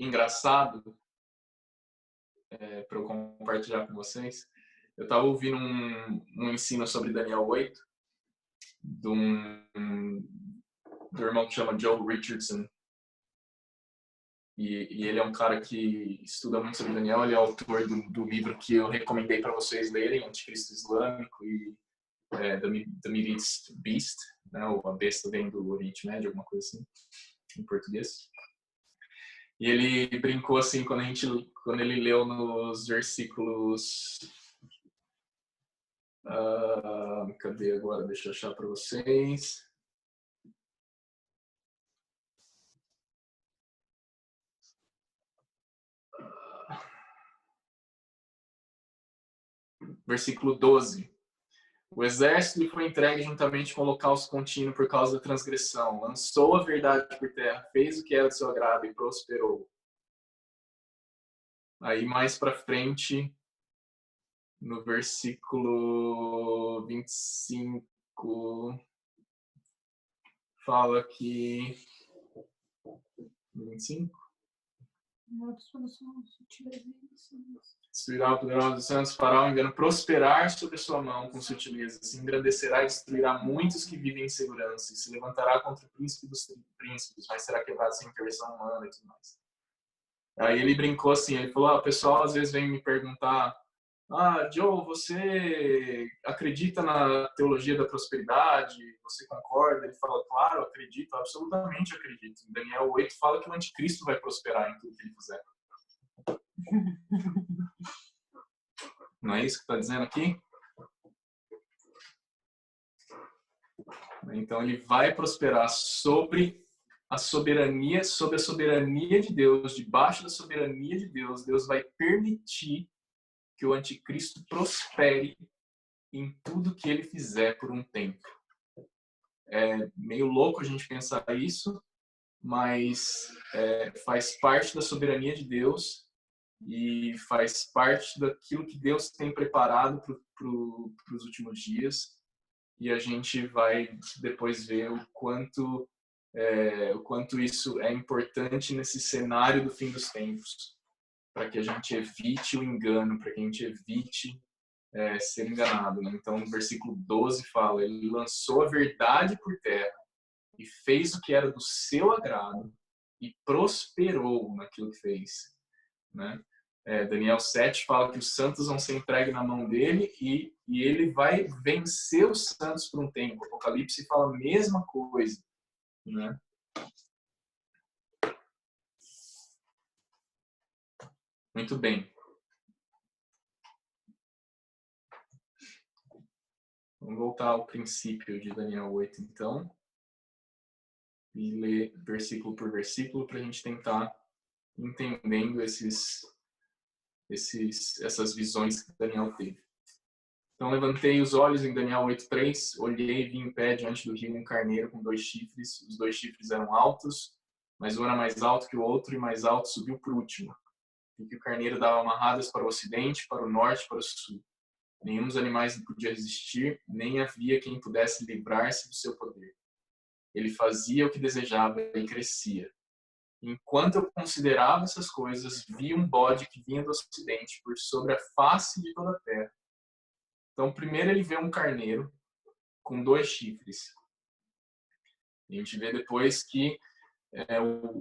engraçado para eu compartilhar com vocês. Eu estava ouvindo um ensino sobre Daniel 8 do irmão que chama Joe Richardson. E ele é um cara que estuda muito sobre Daniel. Ele é autor do livro que eu recomendei para vocês lerem, Anticristo Islâmico e The Middle East Beast, né? A besta vem do Oriente Médio, alguma coisa assim, em português. E ele brincou assim quando ele leu nos versículos... cadê agora? Deixa eu achar para vocês. Versículo 12. O exército lhe foi entregue juntamente com o holocausto contínuo por causa da transgressão. Lançou a verdade por terra, fez o que era do seu agrado e prosperou. Aí mais para frente, no versículo 25, fala que... 25? Destruirá o poderoso dos santos, fará o engano prosperar sobre a sua mão com sutileza. Se engrandecerá e destruirá muitos que vivem em segurança. E se levantará contra o príncipe dos príncipes, mas será quebrado sem intervenção humana e tudo mais. Aí ele brincou assim, ele falou, o pessoal às vezes vem me perguntar, Joe, você acredita na teologia da prosperidade? Você concorda? Ele fala, claro, acredito, absolutamente acredito. Em Daniel 8 fala que o anticristo vai prosperar em tudo que ele fizer. Não é isso que está dizendo aqui? Então ele vai prosperar sobre a soberania de Deus, debaixo da soberania de Deus. Deus vai permitir que o anticristo prospere em tudo que ele fizer por um tempo. É meio louco a gente pensar isso, mas faz parte da soberania de Deus e faz parte daquilo que Deus tem preparado para os últimos dias. E a gente vai depois ver o quanto isso é importante nesse cenário do fim dos tempos, para que a gente evite o engano, para que a gente evite ser enganado. Né? Então, no versículo 12 fala, ele lançou a verdade por terra e fez o que era do seu agrado e prosperou naquilo que fez. Né? Daniel 7 fala que os santos vão ser entregues na mão dele e ele vai vencer os santos por um tempo. O Apocalipse fala a mesma coisa. Né? Muito bem. Vamos voltar ao princípio de Daniel 8, então, e ler versículo por versículo para a gente tentar entendendo essas visões que Daniel teve. Então, levantei os olhos em Daniel 8:3, olhei e vi em pé diante do rio um carneiro com 2 chifres. Os 2 chifres eram altos mas um era mais alto que o outro e mais alto subiu por último. E que o carneiro dava amarradas para o ocidente, para o norte, para o sul. Nenhum dos animais lhe podia resistir, nem havia quem pudesse livrar-se do seu poder. Ele fazia o que desejava e crescia. Enquanto eu considerava essas coisas, vi um bode que vinha do ocidente por sobre a face de toda a terra. Então, primeiro ele vê um carneiro com 2 chifres. A gente vê depois que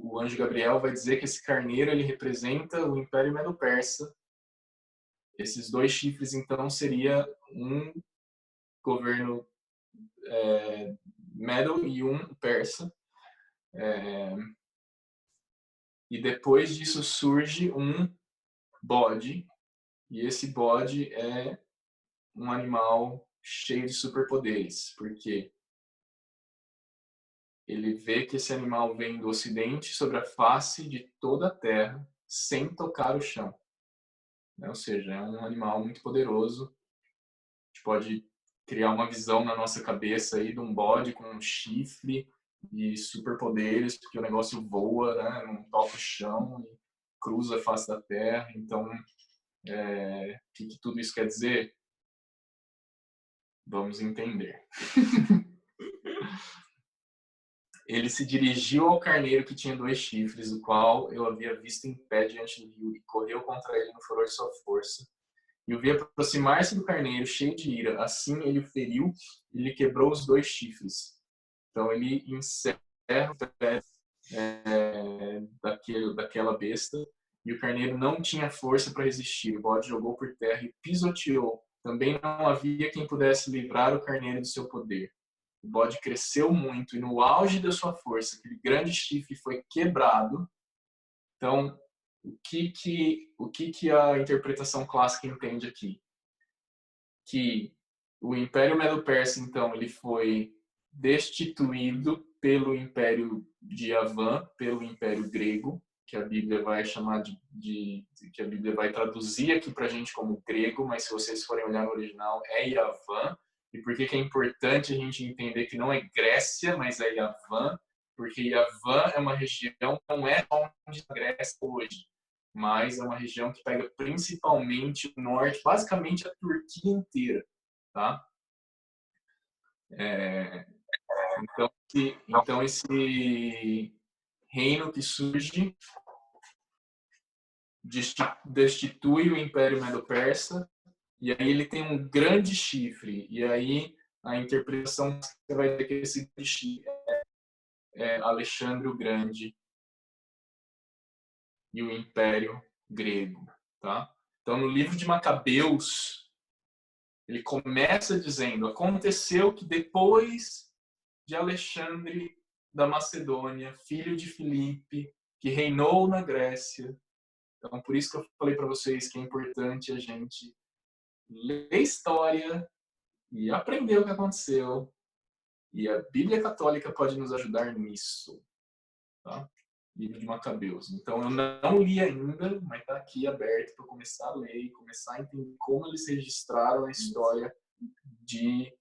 o anjo Gabriel vai dizer que esse carneiro ele representa o Império Medo-Persa. Esses 2 chifres, então, seria um governo Medo e um persa. E depois disso surge um bode, e esse bode é um animal cheio de superpoderes, porque ele vê que esse animal vem do ocidente sobre a face de toda a terra, sem tocar o chão. Ou seja, é um animal muito poderoso. A gente pode criar uma visão na nossa cabeça aí de um bode com um chifre e superpoderes, porque o negócio voa, né? Não toca o chão e cruza a face da terra. Então, o que tudo isso quer dizer? Vamos entender. Ele se dirigiu ao carneiro que tinha 2 chifres, o qual eu havia visto em pé diante do rio, e correu contra ele no furor de sua força. E o vi aproximar-se do carneiro, cheio de ira. Assim ele o feriu e lhe quebrou os 2 chifres. Então ele encerra o pé daquela besta, e o carneiro não tinha força para resistir. O bode jogou por terra e pisoteou. Também não havia quem pudesse livrar o carneiro do seu poder. O bode cresceu muito e no auge da sua força, aquele grande chifre foi quebrado. Então, o que a interpretação clássica entende aqui? Que o Império Medo-Persa, então, ele foi destituído pelo Império de Yavan, pelo Império Grego, que a Bíblia vai chamar que a Bíblia vai traduzir aqui para a gente como grego, mas se vocês forem olhar no original é Yavan. E por que é importante a gente entender que não é Grécia, mas é Yavan? Porque Yavan é uma região, não é onde a Grécia hoje, mas é uma região que pega principalmente o norte, basicamente a Turquia inteira, tá? Então esse reino que surge destitui o Império Medo-Persa, e aí ele tem um grande chifre, e aí a interpretação que vai ter que esse chifre é Alexandre o Grande e o Império Grego, tá? Então no livro de Macabeus ele começa dizendo: aconteceu que depois de Alexandre da Macedônia, filho de Filipe, que reinou na Grécia. Então, por isso que eu falei para vocês que é importante a gente ler história e aprender o que aconteceu. E a Bíblia Católica pode nos ajudar nisso. Tá? Livro de Macabeus. Então, eu não li ainda, mas está aqui aberto para começar a ler e começar a entender como eles registraram a história de...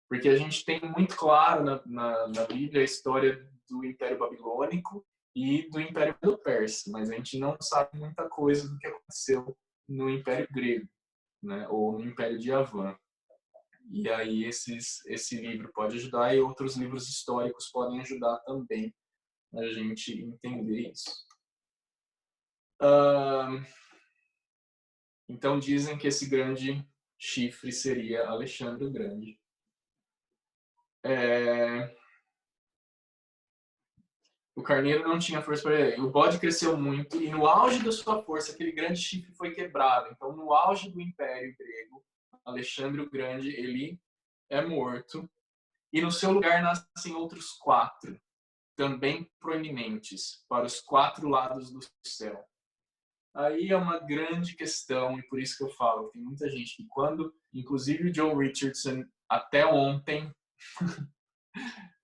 Porque a gente tem muito claro na Bíblia a história do Império Babilônico e do Império Medo-Persa, mas a gente não sabe muita coisa do que aconteceu no Império Grego, né, ou no Império de Yavan. E aí esse livro pode ajudar, e outros livros históricos podem ajudar também a gente entender isso. Então dizem que esse grande chifre seria Alexandre o Grande. O carneiro não tinha força para ele. O bode cresceu muito e no auge da sua força, aquele grande chifre foi quebrado. Então, no auge do Império Grego, Alexandre o Grande, ele é morto. E no seu lugar nascem outros 4, também proeminentes, para os 4 lados do céu. Aí é uma grande questão, e por isso que eu falo, tem muita gente que quando, inclusive o Joe Richardson, até ontem...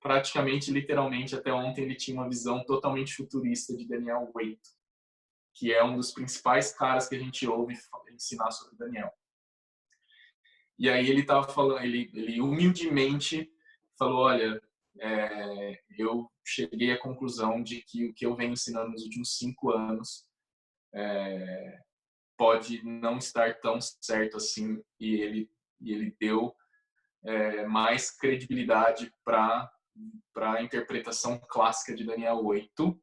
praticamente, literalmente, até ontem ele tinha uma visão totalmente futurista de Daniel 8, que é um dos principais caras que a gente ouve ensinar sobre Daniel. E aí ele estava falando, ele humildemente falou: olha, eu cheguei à conclusão de que o que eu venho ensinando nos últimos 5 anos pode não estar tão certo assim, e ele deu mais credibilidade para a interpretação clássica de Daniel 8,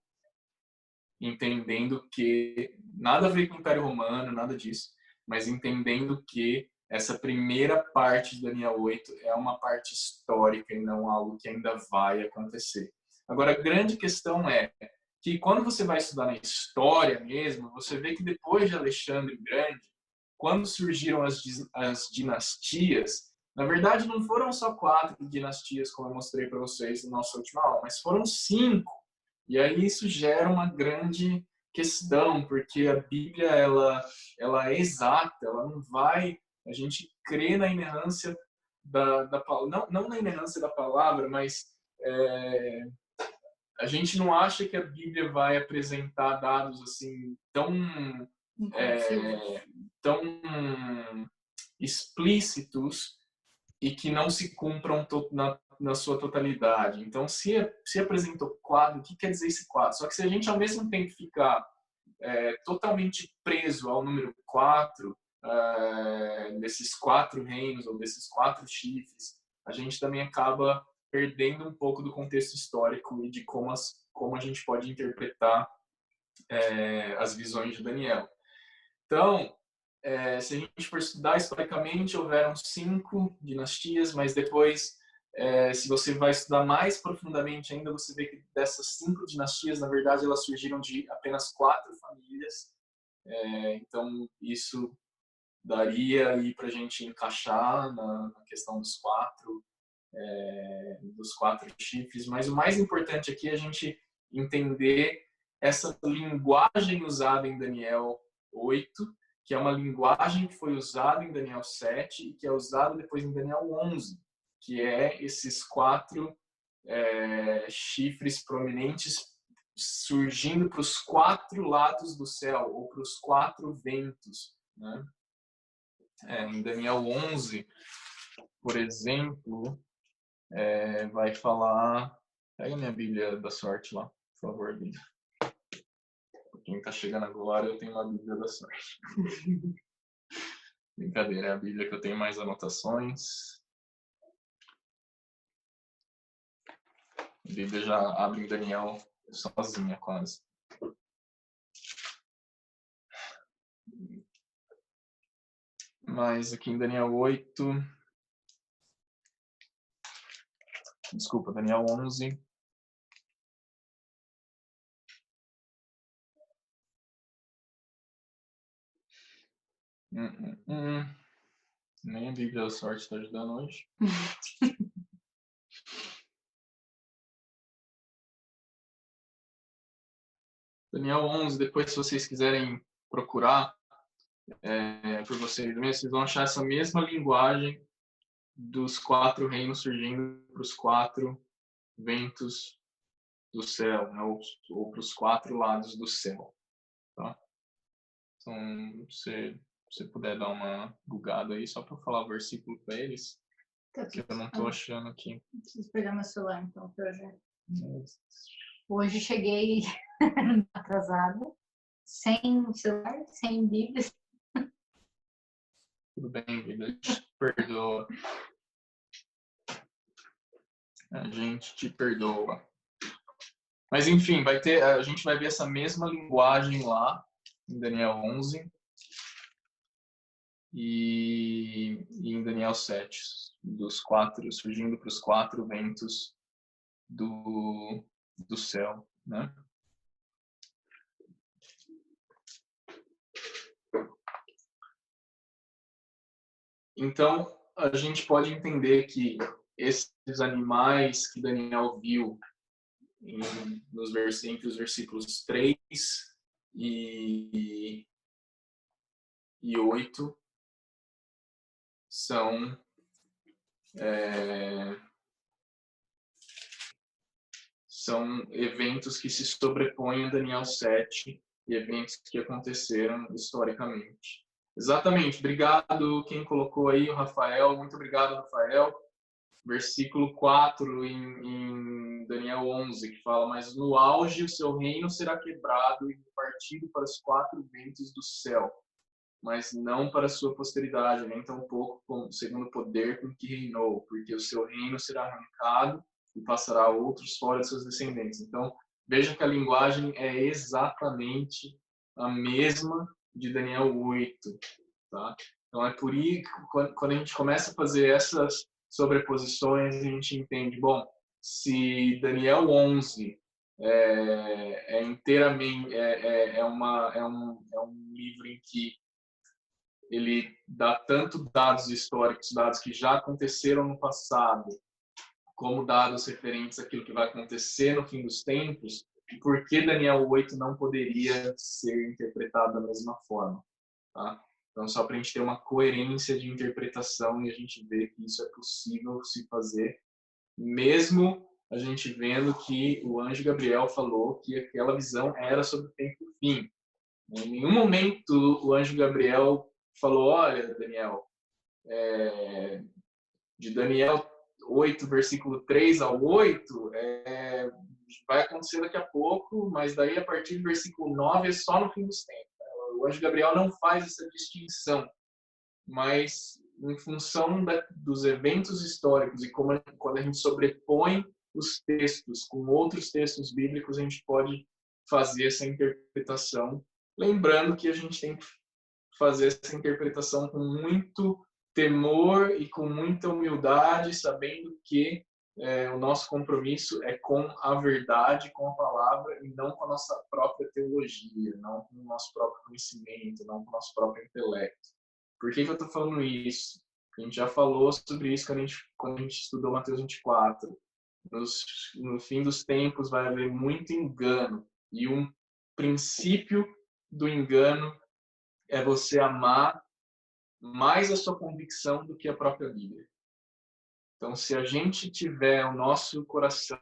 entendendo que nada a ver com o Império Romano, nada disso, mas entendendo que essa primeira parte de Daniel 8 é uma parte histórica e não algo que ainda vai acontecer. Agora, a grande questão é que quando você vai estudar na história mesmo, você vê que depois de Alexandre o Grande, quando surgiram as dinastias, na verdade não foram só 4 dinastias, como eu mostrei para vocês na nossa última aula, mas foram 5. E aí isso gera uma grande questão, porque a Bíblia ela é exata, ela não vai... A gente crê na inerrância da palavra, não na inerrância da palavra, mas a gente não acha que a Bíblia vai apresentar dados assim tão explícitos e que não se cumpram na sua totalidade. Então, se apresentou quadro, o que quer dizer esse quadro? Só que se a gente ao mesmo tempo ficar totalmente preso ao número 4, desses 4 reinos ou desses 4 chifres, a gente também acaba perdendo um pouco do contexto histórico e de como a gente pode interpretar as visões de Daniel. Então, se a gente for estudar historicamente, houveram 5 dinastias, mas depois, se você vai estudar mais profundamente ainda, você vê que dessas 5 dinastias, na verdade, elas surgiram de apenas 4 famílias. Então, isso daria aí para a gente encaixar na questão dos 4 chifres, mas o mais importante aqui é a gente entender essa linguagem usada em Daniel 8, que é uma linguagem que foi usada em Daniel 7 e que é usada depois em Daniel 11, que é esses 4 chifres prominentes surgindo para os 4 lados do céu, ou para os 4 ventos, né? Em Daniel 11, por exemplo, vai falar... Pega minha Bíblia da sorte lá, por favor, Bíblia. Quem está chegando agora, eu tenho uma Bíblia da sorte. Brincadeira, é a Bíblia que eu tenho mais anotações. A Bíblia já abre em Daniel sozinha, quase. Mas aqui em Daniel 8... Desculpa, Daniel 11... Nem a Bíblia da sorte está ajudando hoje. Daniel 11, depois se vocês quiserem procurar por vocês mesmos, vocês vão achar essa mesma linguagem dos 4 reinos surgindo para os 4 ventos do céu, né? ou para os 4 lados do céu. Tá? Então, se você puder dar uma bugada aí, só para eu falar o versículo para eles, que eu não estou achando aqui. Preciso pegar meu celular, então, para hoje. Hoje cheguei atrasada, sem celular, sem Bíblia. Tudo bem, Bíblia, te perdoa. A gente te perdoa. Mas, enfim, a gente vai ver essa mesma linguagem lá, em Daniel 11 e em Daniel 7, surgindo para os 4 ventos do céu, né? Então, a gente pode entender que esses animais que Daniel viu entre os versículos 3 e 8 são eventos que se sobrepõem a Daniel 7 e eventos que aconteceram historicamente. Exatamente. Obrigado quem colocou aí, o Rafael. Muito obrigado, Rafael. versículo 4 em Daniel 11, que fala: mas no auge o seu reino será quebrado e partido para os 4 ventos do céu, mas não para a sua posteridade, nem tampouco segundo o poder com que reinou, porque o seu reino será arrancado e passará a outros fora de seus descendentes. Então, veja que a linguagem é exatamente a mesma de Daniel 8, tá? Então, é por aí que quando a gente começa a fazer essas sobreposições, a gente entende, bom, se Daniel 11 é inteiramente é um livro em que ele dá tanto dados históricos, dados que já aconteceram no passado, como dados referentes àquilo que vai acontecer no fim dos tempos, por que Daniel 8 não poderia ser interpretado da mesma forma? Tá? Então, só para a gente ter uma coerência de interpretação e a gente ver que isso é possível se fazer, mesmo a gente vendo que o anjo Gabriel falou que aquela visão era sobre o tempo do fim. Em nenhum momento o anjo Gabriel falou: olha, Daniel, de Daniel 8, versículo 3 ao 8, vai acontecer daqui a pouco, mas daí a partir do versículo 9 é só no fim dos tempos. O anjo Gabriel não faz essa distinção, mas em função dos eventos históricos e quando a gente sobrepõe os textos com outros textos bíblicos, a gente pode fazer essa interpretação, lembrando que a gente tem que fazer essa interpretação com muito temor e com muita humildade, sabendo que o nosso compromisso é com a verdade, com a palavra, e não com a nossa própria teologia, não com o nosso próprio conhecimento, não com o nosso próprio intelecto. Por que eu estou falando isso? A gente já falou sobre isso quando a gente estudou Mateus 24. No fim dos tempos vai haver muito engano, e um princípio do engano é você amar mais a sua convicção do que a própria Bíblia. Então, se a gente tiver o nosso coração,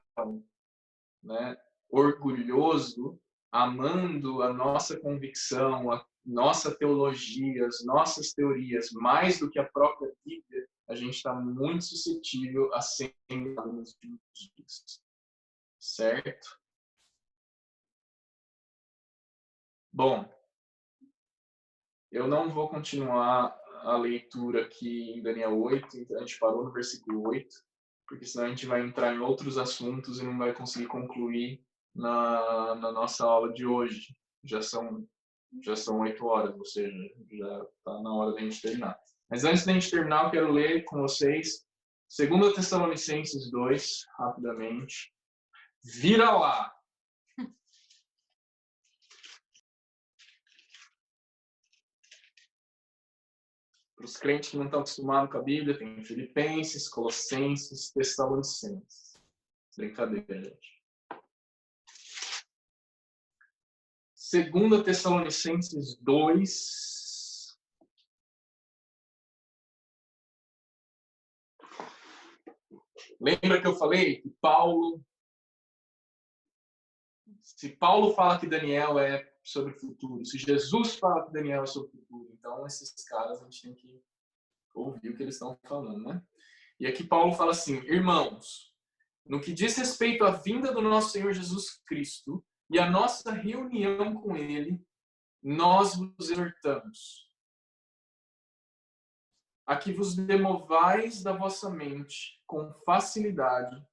né, orgulhoso, amando a nossa convicção, a nossa teologia, as nossas teorias, mais do que a própria Bíblia, a gente está muito suscetível a ser enganado nos últimos dias. Certo? Bom, eu não vou continuar a leitura aqui em Daniel 8, então a gente parou no versículo 8, porque senão a gente vai entrar em outros assuntos e não vai conseguir concluir na nossa aula de hoje. Já são 8 horas, ou seja, já está na hora da gente terminar. Mas antes da gente terminar, eu quero ler com vocês 2 Tessalonicenses 2, rapidamente. Vira lá! Para os crentes que não estão acostumados com a Bíblia, tem Filipenses, Colossenses, Tessalonicenses. Brincadeira, gente. 2 Tessalonicenses 2. Lembra que eu falei que se Paulo fala que Daniel é sobre o futuro, se Jesus fala que Daniel é sobre o futuro, então esses caras a gente tem que ouvir o que eles estão falando, né? E aqui Paulo fala assim: irmãos, no que diz respeito à vinda do nosso Senhor Jesus Cristo e a nossa reunião com Ele, nós vos exortamos a que vos demovais da vossa mente com facilidade,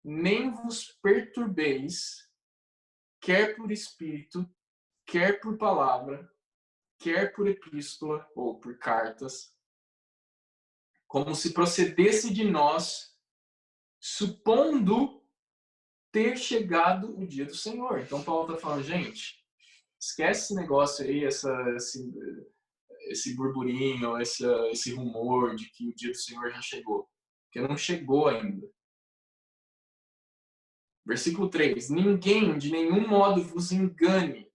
nem vos perturbeis, quer por espírito, quer por palavra, quer por epístola ou por cartas, como se procedesse de nós, supondo ter chegado o dia do Senhor. Então Paulo está falando, gente, esquece esse negócio aí, esse burburinho, esse rumor de que o dia do Senhor já chegou. Porque não chegou ainda. Versículo 3. Ninguém de nenhum modo vos engane,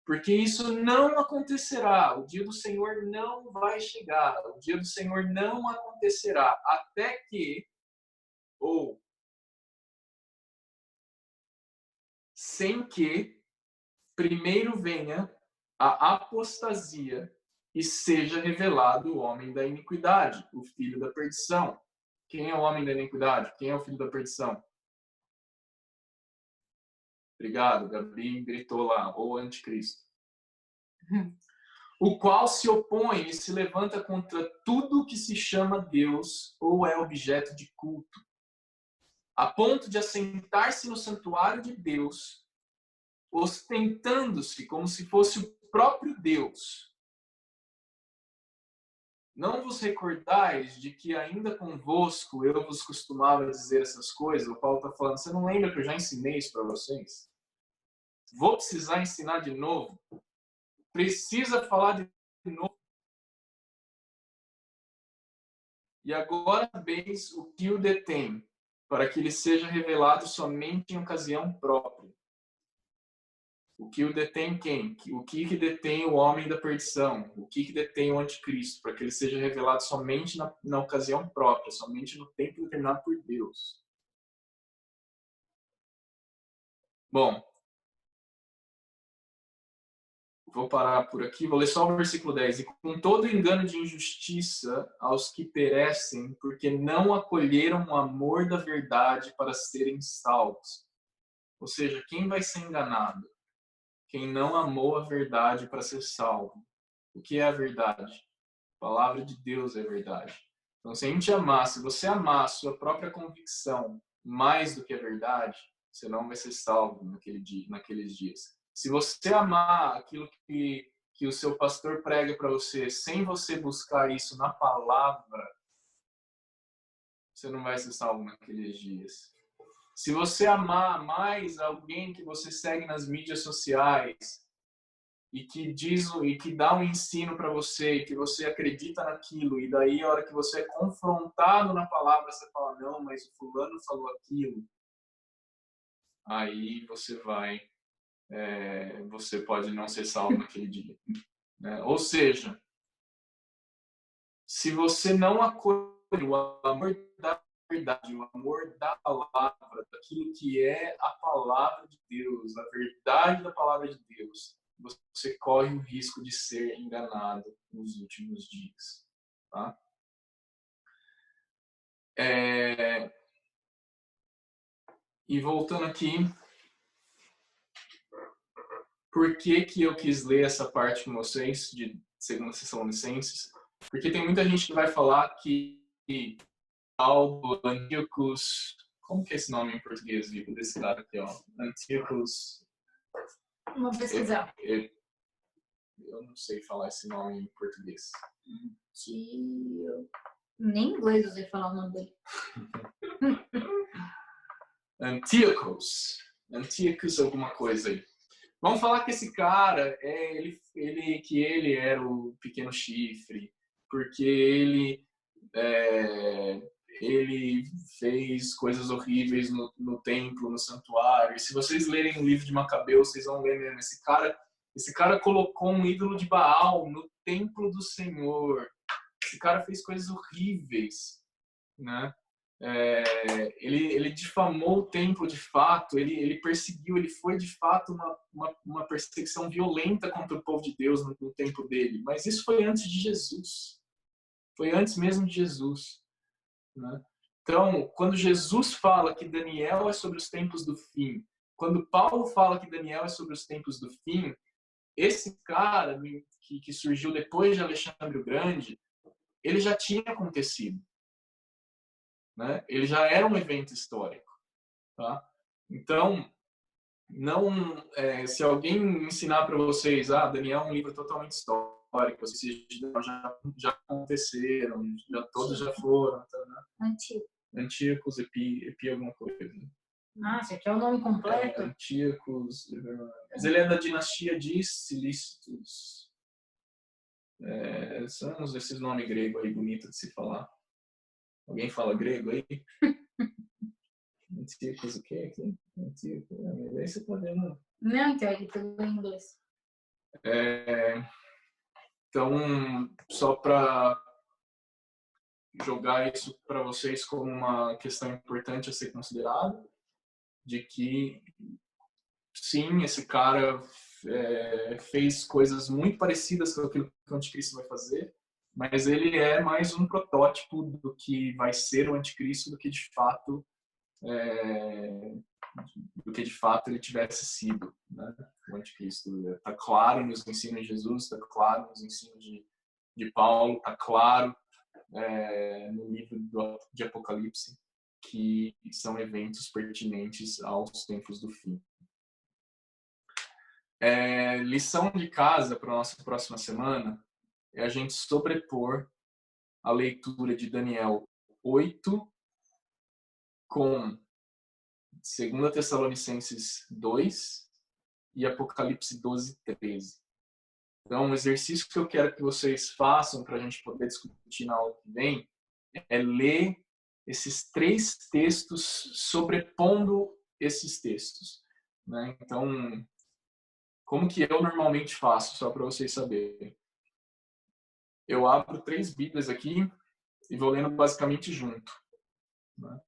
porque isso não acontecerá. O dia do Senhor não vai chegar. O dia do Senhor não acontecerá até que, ou sem que, primeiro venha a apostasia e seja revelado o homem da iniquidade, o filho da perdição, Quem é o homem da iniquidade? Quem é o filho da perdição? Obrigado, Gabi gritou lá, ou anticristo. O qual se opõe e se levanta contra tudo que se chama Deus ou é objeto de culto, a ponto de assentar-se no santuário de Deus, ostentando-se como se fosse o próprio Deus. Não vos recordais de que ainda convosco eu vos costumava dizer essas coisas? O Paulo está falando, você não lembra que eu já ensinei isso para vocês? Vou precisar ensinar de novo? Precisa falar de novo? E agora sabeis o que o detém, para que ele seja revelado somente em ocasião própria. O que o detém quem? O que detém o homem da perdição? O que detém o anticristo? Para que ele seja revelado somente na ocasião própria, somente no tempo determinado por Deus. Bom, vou parar por aqui, vou ler só o versículo 10. E com todo engano de injustiça aos que perecem, porque não acolheram o amor da verdade para serem salvos. Ou seja, quem vai ser enganado? Quem não amou a verdade para ser salvo. O que é a verdade? A palavra de Deus é verdade. Então, se a gente amar, se você amar a sua própria convicção mais do que a verdade, você não vai ser salvo naqueles dias. Se você amar aquilo que o seu pastor prega para você, sem você buscar isso na palavra, você não vai ser salvo naqueles dias. Se você amar mais alguém que você segue nas mídias sociais e que dá um ensino para você, e que você acredita naquilo, e daí a hora que você é confrontado na palavra, você fala, não, mas o fulano falou aquilo, aí você pode não ser salvo naquele dia. Né? Ou seja, se você não acolhe o amor da verdade, o amor da palavra, daquilo que é a palavra de Deus, a verdade da palavra de Deus, você corre o risco de ser enganado nos últimos dias. Tá? E voltando aqui, por que eu quis ler essa parte com vocês de 2 Tessalonicenses? Porque tem muita gente que vai falar que Antiochus, como que é esse nome em português, Vitor, desse cara aqui, ó? Antiochus. Vamos pesquisar. Eu não sei falar esse nome em português. Nem em inglês eu sei falar o nome dele. Antiochus alguma coisa aí. Vamos falar que esse cara, ele era o pequeno chifre, porque ele fez coisas horríveis no templo, no santuário. E se vocês lerem o livro de Macabeu, vocês vão ver mesmo. Esse cara colocou um ídolo de Baal no templo do Senhor. Esse cara fez coisas horríveis, né? Ele difamou o templo de fato, ele perseguiu, ele foi de fato uma perseguição violenta contra o povo de Deus no tempo dele. Mas isso foi antes de Jesus. Foi antes mesmo de Jesus. Né? Então, quando Jesus fala que Daniel é sobre os tempos do fim, quando Paulo fala que Daniel é sobre os tempos do fim, esse cara que surgiu depois de Alexandre o Grande, ele já tinha acontecido. Né? Ele já era um evento histórico. Tá? Então, se alguém ensinar para vocês, Daniel é um livro totalmente histórico, esses já aconteceram, todos já foram. Tá, né? Antíocos, Epi alguma coisa. Esse aqui é o nome completo? Antíocos, mas ele é da dinastia de Cilícitos. São esses nomes gregos aí, bonitos de se falar. Alguém fala grego aí? Antíocos o quê aqui? Antíocos, mas aí você pode não. Não, então ele tudo em inglês. Então, só para jogar isso para vocês como uma questão importante a ser considerada, de que, sim, esse cara fez coisas muito parecidas com aquilo que o anticristo vai fazer, mas ele é mais um protótipo do que vai ser o anticristo é, do que de fato ele tivesse sido, né? O anticristo está claro nos ensinos de Jesus, está claro nos ensinos de Paulo, está claro no livro de Apocalipse, que são eventos pertinentes aos tempos do fim. Lição de casa para a nossa próxima semana é a gente sobrepor a leitura de Daniel 8 com 2 Tessalonicenses 2 e Apocalipse 12:13. Então, um exercício que eu quero que vocês façam para a gente poder discutir na aula que vem é ler esses 3 textos sobrepondo esses textos, né? Então, como que eu normalmente faço, só para vocês saberem? Eu abro 3 Bíblias aqui e vou lendo basicamente junto, né?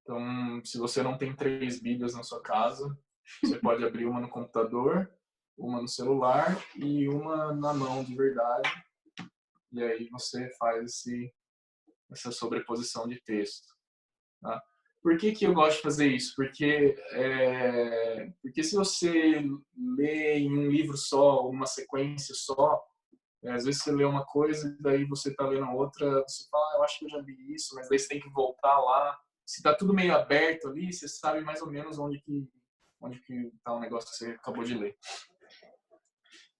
Então, se você não tem 3 Bíblias na sua casa, você pode abrir uma no computador, uma no celular e uma na mão de verdade. E aí você faz essa sobreposição de texto. Tá? Por que eu gosto de fazer isso? Porque se você lê em um livro só, uma sequência só, às vezes você lê uma coisa e daí você está lendo a outra, você fala, eu acho que eu já vi isso, mas daí você tem que voltar lá. Se está tudo meio aberto ali, você sabe mais ou menos onde que está o negócio que você acabou de ler.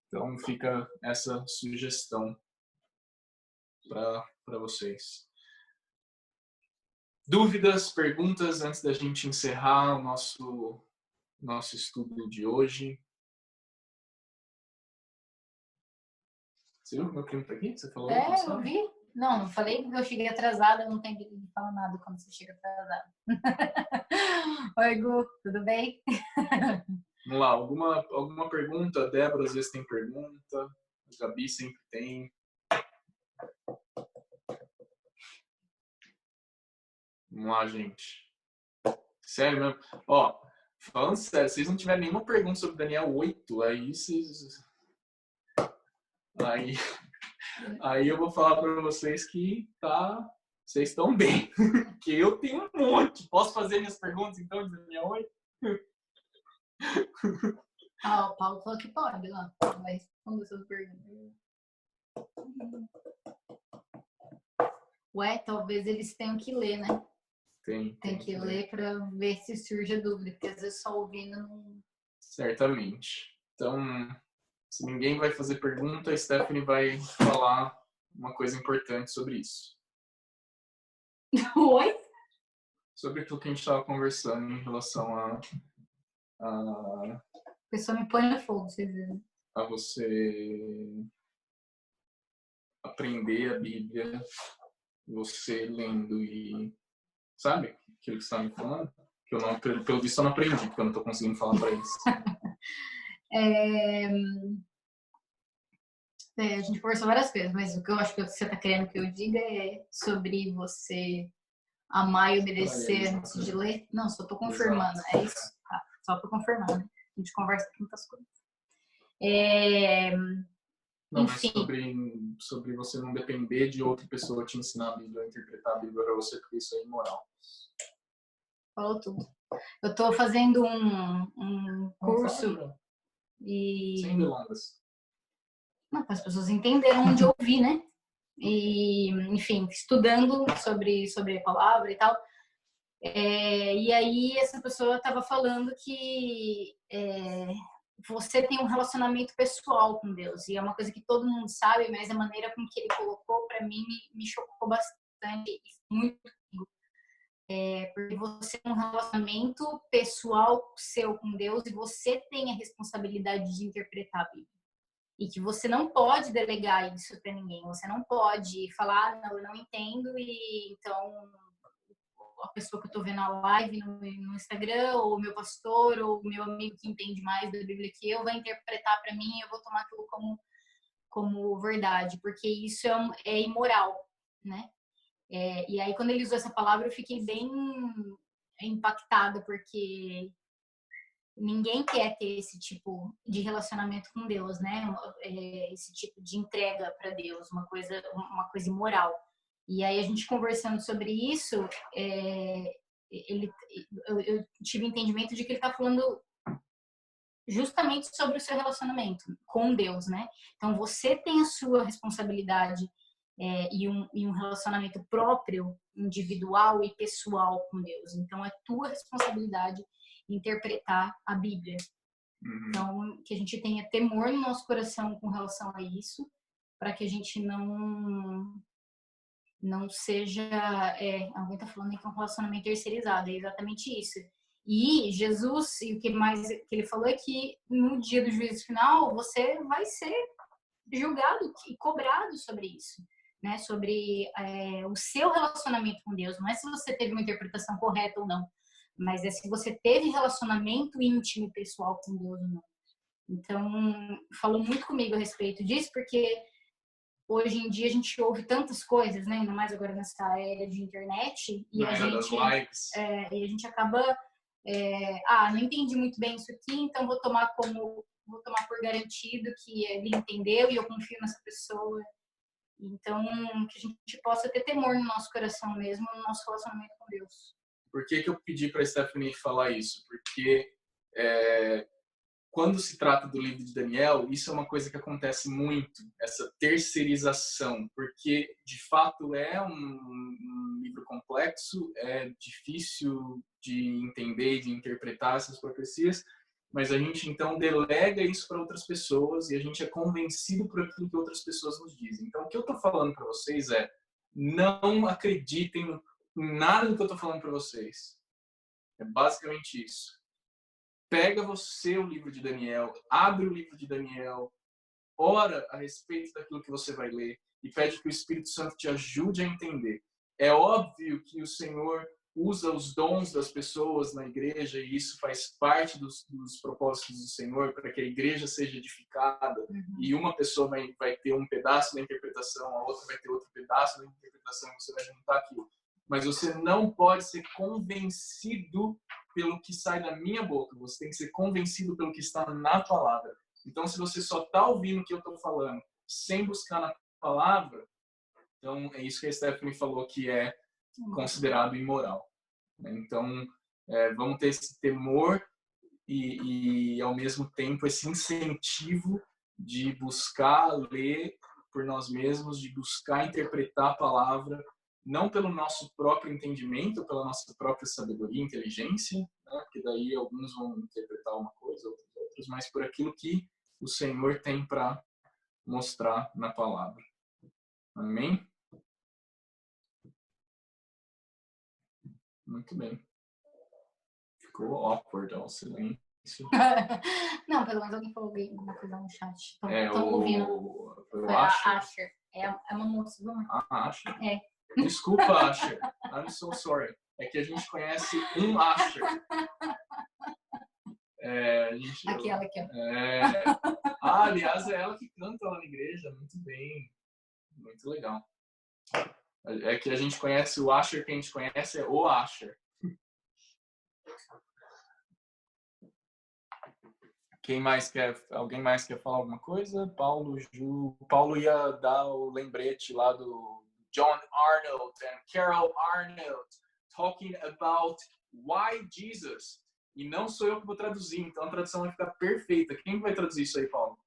Então fica essa sugestão para vocês. Dúvidas, perguntas antes da gente encerrar o nosso estudo de hoje? Você viu que meu primo está aqui? Você falou? Eu vi. Não falei que eu cheguei atrasada, não tem direito de falar nada quando você chega atrasada. Oi, Gu, tudo bem? Vamos lá, alguma pergunta? A Débora às vezes tem pergunta, a Gabi sempre tem. Vamos lá, gente. Sério mesmo? Ó, falando sério, se vocês não tiverem nenhuma pergunta sobre Daniel 8, aí eu vou falar para vocês que vocês estão bem. Que eu tenho um monte. Posso fazer minhas perguntas então de Daniel 8? O Paulo falou que pode lá. Vai responder suas perguntas. Ué, talvez eles tenham que ler, né? Tem que ler para ver se surge a dúvida, porque às vezes só ouvindo não... Certamente. Então, se ninguém vai fazer pergunta, a Stephanie vai falar uma coisa importante sobre isso. Oi? Sobre aquilo que a gente estava conversando em relação a pessoa me põe no fogo, vocês viram. A você aprender a Bíblia, você lendo e... Sabe aquilo que você estava me falando? Que eu não, pelo visto eu não aprendi, porque eu não estou conseguindo falar para eles. A gente conversou várias coisas, mas o que eu acho que você está querendo que eu diga é sobre você amar e obedecer antes de ler. Não, só estou confirmando. Exato. É isso? Tá, só para confirmar, né? A gente conversa com muitas coisas. Não, enfim. Mas sobre você não depender de outra pessoa te ensinar a Bíblia, a interpretar a Bíblia para você, porque isso é imoral. Falou tudo. Eu estou fazendo um curso e... Sem delongas. Não, para as pessoas entenderem onde ouvir, né? E, enfim, estudando sobre a palavra e tal. E aí essa pessoa estava falando que você tem um relacionamento pessoal com Deus. E é uma coisa que todo mundo sabe, mas a maneira com que ele colocou, para mim, me chocou bastante. Muito comigo. Porque você tem um relacionamento pessoal seu com Deus e você tem a responsabilidade de interpretar a Bíblia. E que você não pode delegar isso para ninguém. Você não pode falar, não, eu não entendo, e então a pessoa que eu estou vendo a live no Instagram, ou o meu pastor, ou o meu amigo que entende mais da Bíblia que eu, vai interpretar para mim e eu vou tomar aquilo como verdade, porque isso é imoral, né? E aí, quando ele usou essa palavra, eu fiquei bem impactada, porque Ninguém quer ter esse tipo de relacionamento com Deus, né? Esse tipo de entrega para Deus, uma coisa imoral. E aí a gente conversando sobre isso, eu tive entendimento de que ele está falando justamente sobre o seu relacionamento com Deus, né? Então você tem a sua responsabilidade e um relacionamento próprio, individual e pessoal com Deus. Então é tua responsabilidade interpretar a Bíblia. Então que a gente tenha temor no nosso coração com relação a isso, para que a gente não seja, alguém está falando que é um relacionamento terceirizado, é exatamente isso. E Jesus, e o que mais que ele falou é que no dia do juízo final, você vai ser julgado e cobrado sobre isso, né? Sobre o seu relacionamento com Deus. Não é se você teve uma interpretação correta ou não, mas é se você teve relacionamento íntimo e pessoal com Deus ou não. Então, falou muito comigo a respeito disso, porque hoje em dia a gente ouve tantas coisas, né? Ainda mais agora nessa era de internet, e a gente acaba não entendi muito bem isso aqui, então vou tomar por garantido que ele entendeu e eu confio nessa pessoa. Então, que a gente possa ter temor no nosso coração mesmo, no nosso relacionamento com Deus. Por que eu pedi para a Stephanie falar isso? Porque quando se trata do livro de Daniel, isso é uma coisa que acontece muito, essa terceirização, porque de fato é um livro complexo, é difícil de entender e de interpretar essas profecias, mas a gente então delega isso para outras pessoas e a gente é convencido por aquilo que outras pessoas nos dizem. Então o que eu estou falando para vocês é, não acreditem em nada do que eu estou falando para vocês. É basicamente isso. Pega você o livro de Daniel, abre o livro de Daniel, ora a respeito daquilo que você vai ler e pede que o Espírito Santo te ajude a entender. É óbvio que o Senhor usa os dons das pessoas na igreja e isso faz parte dos propósitos do Senhor para que a igreja seja edificada. E uma pessoa vai ter um pedaço da interpretação, a outra vai ter outro pedaço da interpretação, você vai juntar aquilo. Mas você não pode ser convencido pelo que sai da minha boca. Você tem que ser convencido pelo que está na palavra. Então, se você só está ouvindo o que eu estou falando, sem buscar na palavra, então é isso que a Stephanie falou que é considerado imoral. Então, vamos ter esse temor e, ao mesmo tempo, esse incentivo de buscar ler por nós mesmos, de buscar interpretar a palavra, não pelo nosso próprio entendimento, pela nossa própria sabedoria e inteligência, né? Porque daí alguns vão interpretar uma coisa, outros, mas por aquilo que o Senhor tem para mostrar na palavra. Amém? Muito bem. Ficou awkward ao silêncio. Não, pelo menos alguém falou alguma coisa no chat. Estão ouvindo. Foi a Asher. É uma moça, não é? Asher? Desculpa, Asher. I'm so sorry. É que a gente conhece um Asher. Aquela aqui, ó. Aliás, é ela que canta lá na igreja. Muito bem. Muito legal. É que a gente conhece o Asher, que a gente conhece é o Asher. Alguém mais quer falar alguma coisa? Paulo ia dar o lembrete lá do John Arnold and Carol Arnold talking about why Jesus. E não sou eu que vou traduzir, então a tradução vai ficar perfeita. Quem vai traduzir isso aí, Paulo?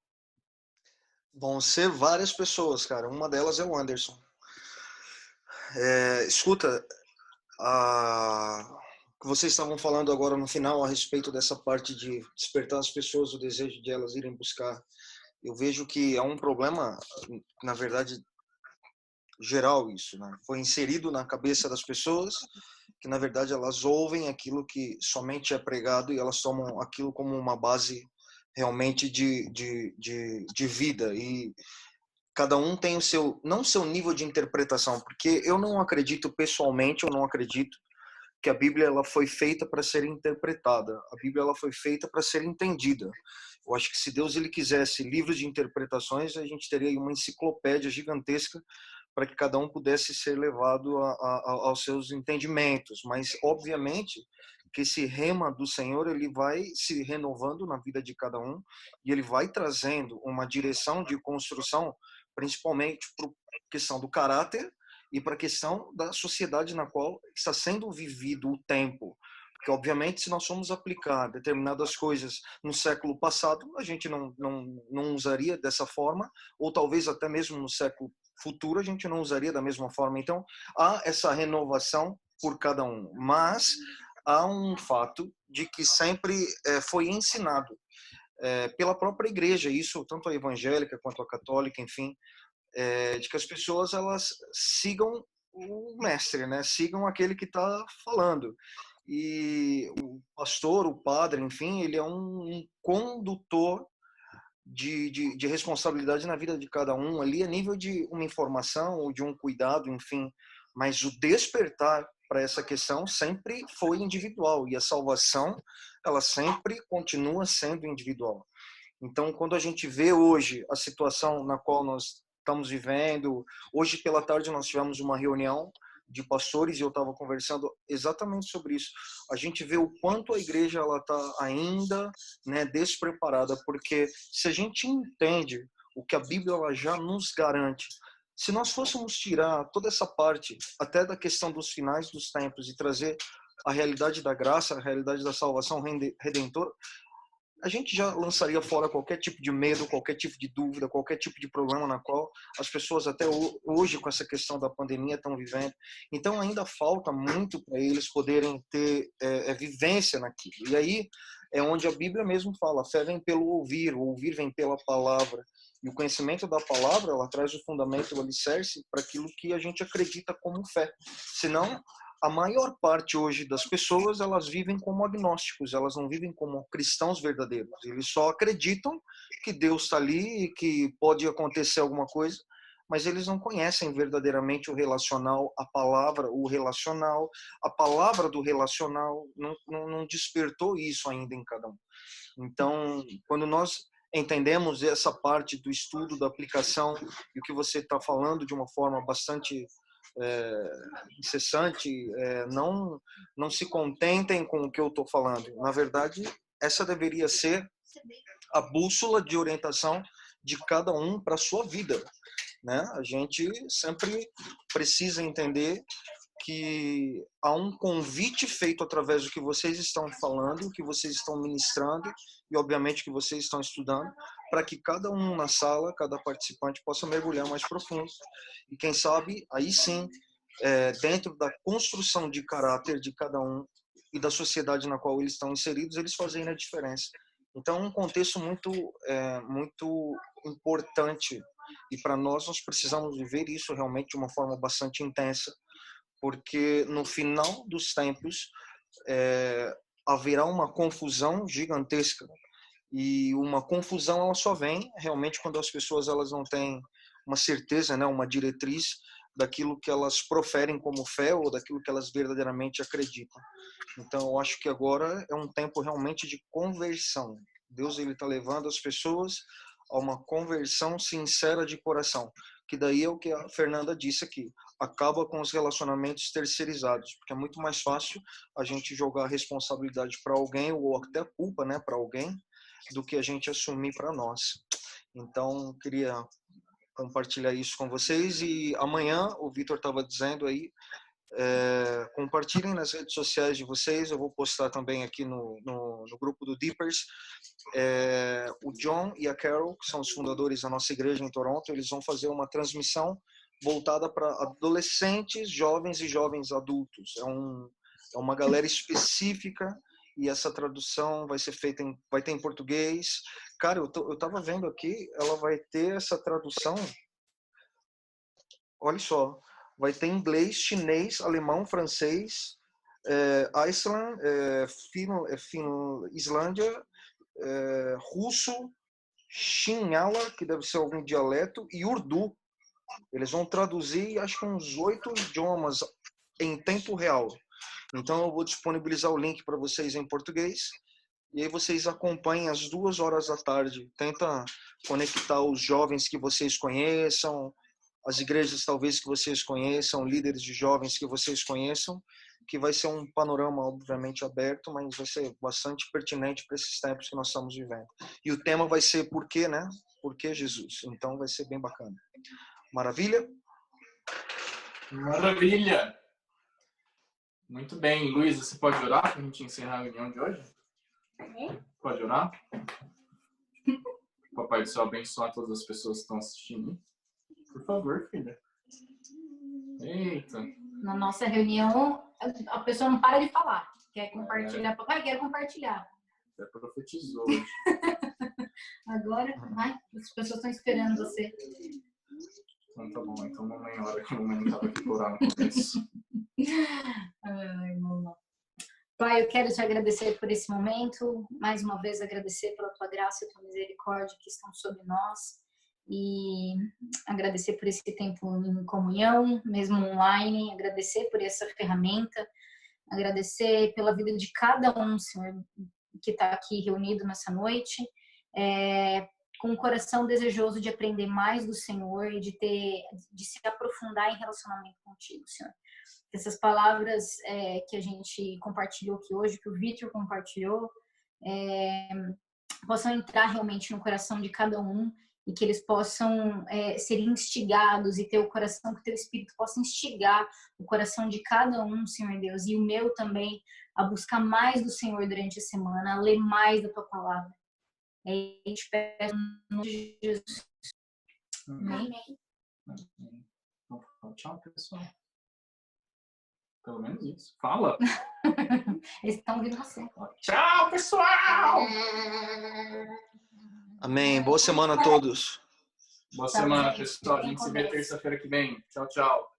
Vão ser várias pessoas, cara. Uma delas é o Anderson. Escuta, o que vocês estavam falando agora no final a respeito dessa parte de despertar as pessoas, o desejo de elas irem buscar. Eu vejo que é um problema, na verdade, geral isso, né? Foi inserido na cabeça das pessoas que, na verdade, elas ouvem aquilo que somente é pregado e elas tomam aquilo como uma base realmente de vida. E cada um tem o seu, não o seu nível de interpretação, porque eu não acredito pessoalmente, eu não acredito que a Bíblia ela foi feita para ser interpretada. A Bíblia ela foi feita para ser entendida. Eu acho que se Deus ele quisesse livros de interpretações, a gente teria uma enciclopédia gigantesca para que cada um pudesse ser levado aos seus entendimentos. Mas, obviamente, que esse rema do Senhor, ele vai se renovando na vida de cada um e ele vai trazendo uma direção de construção, principalmente para a questão do caráter e para a questão da sociedade na qual está sendo vivido o tempo. Porque, obviamente, se nós formos aplicar determinadas coisas no século passado, a gente não usaria dessa forma, ou talvez até mesmo no século futuro a gente não usaria da mesma forma. Então, há essa renovação por cada um. Mas há um fato de que sempre foi ensinado pela própria igreja, isso tanto a evangélica quanto a católica, enfim, de que as pessoas elas sigam o mestre, né? Sigam aquele que está falando. E o pastor, o padre, enfim, ele é um condutor de responsabilidade na vida de cada um ali a nível de uma informação ou de um cuidado, enfim. Mas o despertar para essa questão sempre foi individual e a salvação, ela sempre continua sendo individual. Então, quando a gente vê hoje a situação na qual nós estamos vivendo, hoje pela tarde nós tivemos uma reunião de pastores e eu estava conversando exatamente sobre isso. A gente vê o quanto a igreja ela está ainda, né, despreparada, porque se a gente entende o que a Bíblia ela já nos garante, se nós fôssemos tirar toda essa parte, até da questão dos finais dos tempos e trazer a realidade da graça, a realidade da salvação redentora, a gente já lançaria fora qualquer tipo de medo, qualquer tipo de dúvida, qualquer tipo de problema na qual as pessoas até hoje com essa questão da pandemia estão vivendo. Então ainda falta muito para eles poderem ter vivência naquilo. E aí é onde a Bíblia mesmo fala, a fé vem pelo ouvir, o ouvir vem pela palavra. E o conhecimento da palavra, ela traz o fundamento, o alicerce para aquilo que a gente acredita como fé. Senão, a maior parte hoje das pessoas, elas vivem como agnósticos, elas não vivem como cristãos verdadeiros. Eles só acreditam que Deus está ali e que pode acontecer alguma coisa, mas eles não conhecem verdadeiramente o relacional, a palavra, o relacional, a palavra do relacional, não despertou isso ainda em cada um. Então, quando nós entendemos essa parte do estudo, da aplicação, e o que você está falando de uma forma bastante incessante, não se contentem com o que eu estou falando. Na verdade, essa deveria ser a bússola de orientação de cada um para a sua vida, né? A gente sempre precisa entender que há um convite feito através do que vocês estão falando, que vocês estão ministrando e, obviamente, que vocês estão estudando, para que cada um na sala, cada participante possa mergulhar mais profundo. E, quem sabe, aí sim, dentro da construção de caráter de cada um e da sociedade na qual eles estão inseridos, eles fazem a diferença. Então, um contexto muito importante. E para nós precisamos viver isso realmente de uma forma bastante intensa, porque no final dos tempos haverá uma confusão gigantesca, e uma confusão ela só vem realmente quando as pessoas elas não têm uma certeza, né, uma diretriz daquilo que elas proferem como fé ou daquilo que elas verdadeiramente acreditam. Então, eu acho que agora é um tempo realmente de conversão. Deus ele está levando as pessoas a uma conversão sincera de coração, que daí é o que a Fernanda disse aqui, acaba com os relacionamentos terceirizados, porque é muito mais fácil a gente jogar a responsabilidade para alguém ou até a culpa, né, para alguém, do que a gente assumir para nós. Então, queria compartilhar isso com vocês. E amanhã, o Vitor estava dizendo aí, compartilhem nas redes sociais de vocês, eu vou postar também aqui no grupo do Deepers. O John e a Carol, que são os fundadores da nossa igreja em Toronto, eles vão fazer uma transmissão voltada para adolescentes, jovens e jovens adultos. É uma galera específica, e essa tradução vai ser feita vai ter em português. Cara, eu tava vendo aqui, ela vai ter essa tradução, olha só, vai ter inglês, chinês, alemão, francês, Iceland, Islândia, russo, Xinhala, que deve ser algum dialeto, e Urdu. Eles vão traduzir, acho que uns 8 idiomas em tempo real. Então eu vou disponibilizar o link para vocês em português, e aí vocês acompanhem às 2 horas da tarde. Tenta conectar os jovens que vocês conheçam, as igrejas talvez que vocês conheçam, líderes de jovens que vocês conheçam, que vai ser um panorama obviamente aberto, mas vai ser bastante pertinente para esses tempos que nós estamos vivendo. E o tema vai ser por quê, né? Por que Jesus? Então vai ser bem bacana. Maravilha? Maravilha! Muito bem. Luísa, você pode orar para a gente encerrar a reunião de hoje? Pode orar? Papai do Céu, abençoar todas as pessoas que estão assistindo. Por favor, filha. Eita. Na nossa reunião, a pessoa não para de falar. Quer compartilhar. Papai, quero compartilhar. Você profetizou hoje. Agora, vai. As pessoas estão esperando você. Então tá bom. Então mamãe ora que a mamãe não estava aqui por orar no começo. Ai, mamãe. Pai, eu quero te agradecer por esse momento. Mais uma vez, agradecer pela tua graça e tua misericórdia que estão sobre nós. E agradecer por esse tempo em comunhão, mesmo online, agradecer por essa ferramenta, agradecer pela vida de cada um, Senhor, que está aqui reunido nessa noite, com um coração desejoso de aprender mais do Senhor e de se aprofundar em relacionamento contigo, Senhor. Essas palavras que a gente compartilhou aqui hoje, que o Vítor compartilhou, possam entrar realmente no coração de cada um, e que eles possam ser instigados e ter o coração, que o teu Espírito possa instigar o coração de cada um, Senhor Deus, e o meu também, a buscar mais do Senhor durante a semana, a ler mais da tua palavra. E a gente pede no nome de Jesus. Amém. Tchau, pessoal. Pelo menos isso. Fala. Eles estão ouvindo você. Tchau, pessoal! Amém. Boa semana a todos. Boa semana, pessoal. A gente se vê terça-feira que vem. Tchau, tchau.